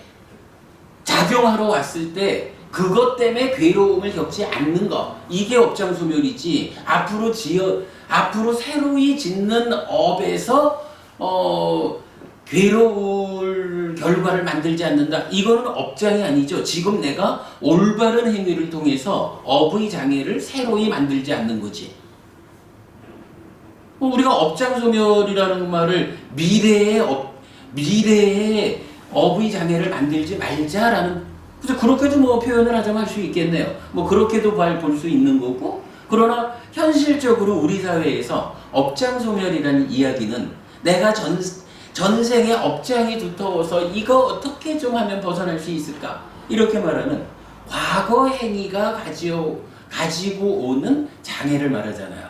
작용하러 왔을 때 그것 때문에 괴로움을 겪지 않는 것, 이게 업장소멸이지. 앞으로 새로이 짓는 업에서 괴로울 결과를 만들지 않는다. 이거는 업장이 아니죠. 지금 내가 올바른 행위를 통해서 업의 장애를 새로이 만들지 않는 거지. 우리가 업장소멸이라는 말을 미래의 업의 장애를 만들지 말자라는, 그래서 그렇게도 표현을 하자면 할 수 있겠네요. 그렇게도 볼 수 있는 거고, 그러나 현실적으로 우리 사회에서 업장소멸이라는 이야기는 내가 전생에 업장이 두터워서 이거 어떻게 좀 하면 벗어날 수 있을까? 이렇게 말하는 과거 행위가 가지고 오는 장애를 말하잖아요.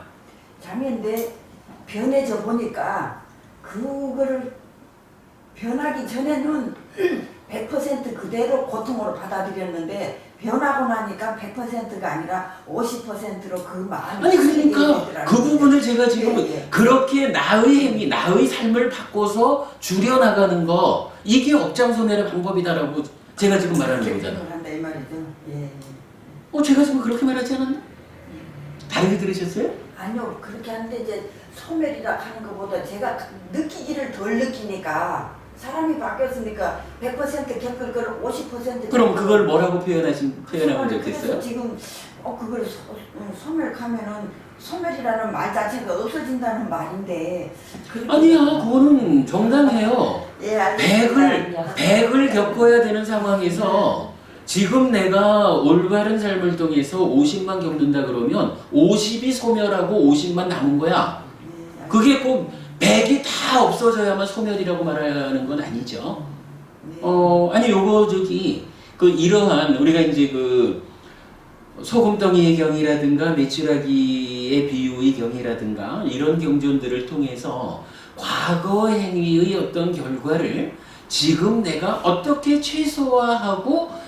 장애인데 변해져 보니까 그거를 변하기 전에는 100% 그대로 고통으로 받아들였는데 변하고 나니까 100%가 아니라 50%로 그 마음이 그러니까 그 부분을 제가 지금 그렇게 나의 행위, 나의 삶을 바꿔서 줄여나가는 거, 이게 업장소멸의 방법이다라고 제가 지금 말하는 거잖아요. 한다 이 말이죠. 제가 지금 그렇게 말하지 않았나? 다르게 들으셨어요? 아니요, 그렇게 하는데 이제 소멸이라 하는 것보다 제가 느끼기를 덜 느끼니까 사람이 바뀌었으니까 100% 겪을 걸 50% 그럼 그걸 뭐라고 표현하면 좋겠어요? 지금 그걸 소멸하면은 소멸이라는 말 자체가 없어진다는 말인데 아니야, 그거는 정당해요. 100을 겪어야 되는 상황에서 지금 내가 올바른 삶을 통해서 50만 겪는다 그러면 50이 소멸하고 50만 남은 거야. 그게 꼭 100이 다 없어져야만 소멸이라고 말하는 건 아니죠. 아니 요거 그 이러한 우리가 이제 그 소금덩이의 경이라든가 메추라기의 비유의 경이라든가 이런 경전들을 통해서 과거 행위의 어떤 결과를 지금 내가 어떻게 최소화하고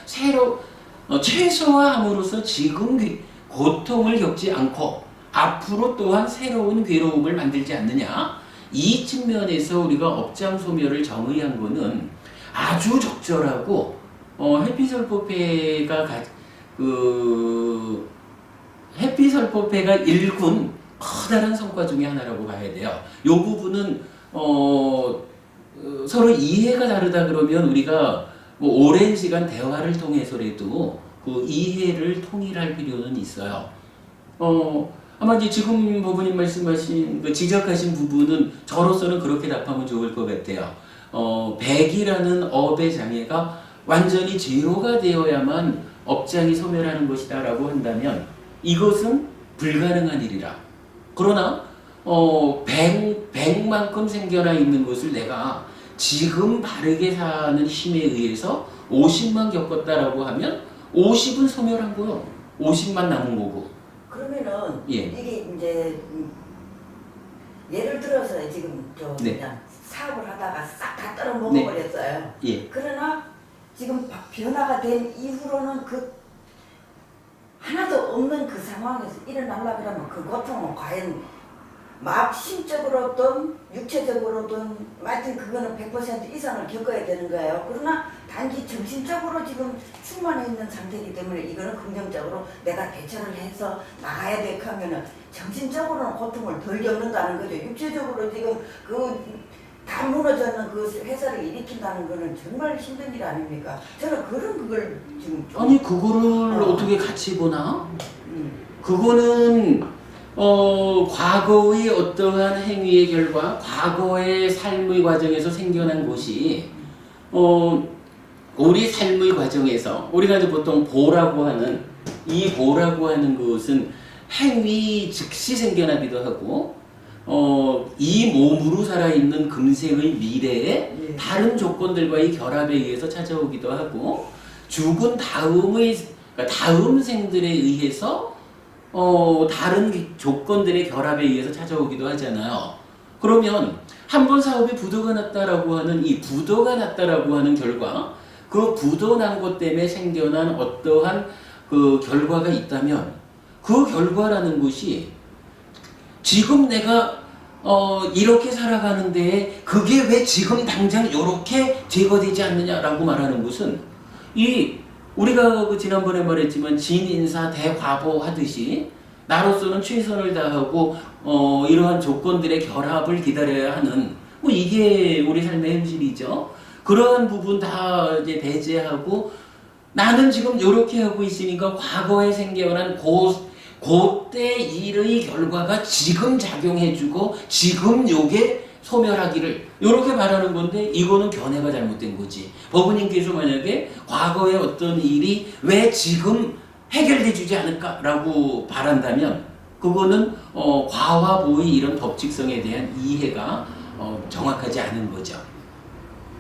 최소화함으로써 지금 고통을 겪지 않고 앞으로 또한 새로운 괴로움을 만들지 않느냐, 이 측면에서 우리가 업장 소멸을 정의한 거는 아주 적절하고 해피설법회가 일군 커다란 성과 중에 하나라고 봐야 돼요. 이 부분은 서로 이해가 다르다 그러면 우리가 뭐 오랜 시간 대화를 통해서라도 그 이해를 통일할 필요는 있어요. 아마 이제 지금 부부님 말씀하신 그 지적하신 부분은 저로서는 그렇게 답하면 좋을 것 같아요. 100이라는 업의 장애가 완전히 제로가 되어야만 업장이 소멸하는 것이다 라고 한다면 이것은 불가능한 일이라. 그러나 100만큼 생겨나 있는 것을 내가 지금 바르게 사는 힘에 의해서 50만 겪었다라고 하면 50은 소멸한 거요. 50만 남은 거고. 그러면은 예. 이게 이제 예를 들어서 지금 네. 그냥 사업을 하다가 싹 다 떨어 먹어버렸어요. 예. 그러나 지금 변화가 된 이후로는 그 하나도 없는 그 상황에서 일어나려 그러면 그 고통은 과연 막 심적으로든 육체적으로든 하여튼 그거는 100% 이상을 겪어야 되는 거예요. 그러나 단지 정신적으로 지금 충만해 있는 상태이기 때문에 이거는 긍정적으로 내가 대처를 해서 나가야 돼 하면은 정신적으로는 고통을 덜 겪는다는 거죠. 육체적으로 지금 그 다 무너졌는 그 회사를 일으킨다는 거는 정말 힘든 일 아닙니까? 저는 그걸 지금 좀 아니 그거를 어떻게 같이 보나? 그거는 과거의 어떠한 행위의 결과, 과거의 삶의 과정에서 생겨난 것이 우리 삶의 과정에서 우리가 이제 보통 보라고 하는 이 보라고 하는 것은 행위 즉시 생겨나기도 하고 이 몸으로 살아있는 금생의 미래에 다른 조건들과의 결합에 의해서 찾아오기도 하고 죽은 그러니까 다음 생들에 의해서 다른 조건들의 결합에 의해서 찾아오기도 하잖아요. 그러면 한 번 사업에 부도가 났다라고 하는 이 부도가 났다라고 하는 결과, 그 부도 난 것 때문에 생겨난 어떠한 그 결과가 있다면 그 결과라는 것이 지금 내가 이렇게 살아가는데 그게 왜 지금 당장 이렇게 제거되지 않느냐라고 말하는 것은 우리가 그 지난번에 말했지만 진인사 대과보 하듯이 나로서는 최선을 다하고 이러한 조건들의 결합을 기다려야 하는 뭐 이게 우리 삶의 현실이죠. 그러한 부분 다 이제 배제하고 나는 지금 이렇게 하고 있으니까 과거에 생겨난 그때 일의 결과가 지금 작용해주고 지금 요게 소멸하기를 이렇게 바라는 건데 이거는 견해가 잘못된 거지. 법원님께서 만약에 과거의 어떤 일이 왜 지금 해결돼 주지 않을까라고 바란다면 그거는 과화보의 이런 법칙성에 대한 이해가 정확하지 않은 거죠.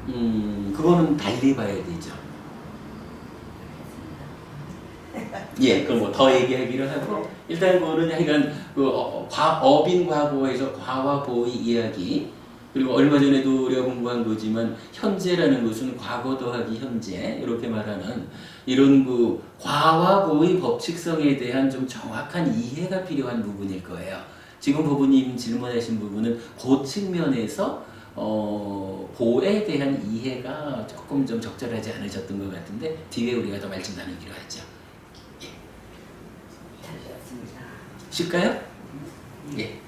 그거는 달리 봐야 되죠. 예, 그럼 뭐 더 얘기하기로 하고 일단 그거는 약간 어빈 과보에서 과화보의 이야기, 그리고 얼마 전에도 우리가 공부한 거지만 현재라는 것은 과거 더하기 현재 이렇게 말하는 이런 그 과화보의 법칙성에 대한 좀 정확한 이해가 필요한 부분일 거예요. 지금 부부님 질문하신 부분은 그 측면에서 보에 대한 이해가 조금 좀 적절하지 않으셨던 것 같은데 뒤에 우리가 더 말씀 나누기로 하죠. 잘 들었습니다. 쉴까요? 예.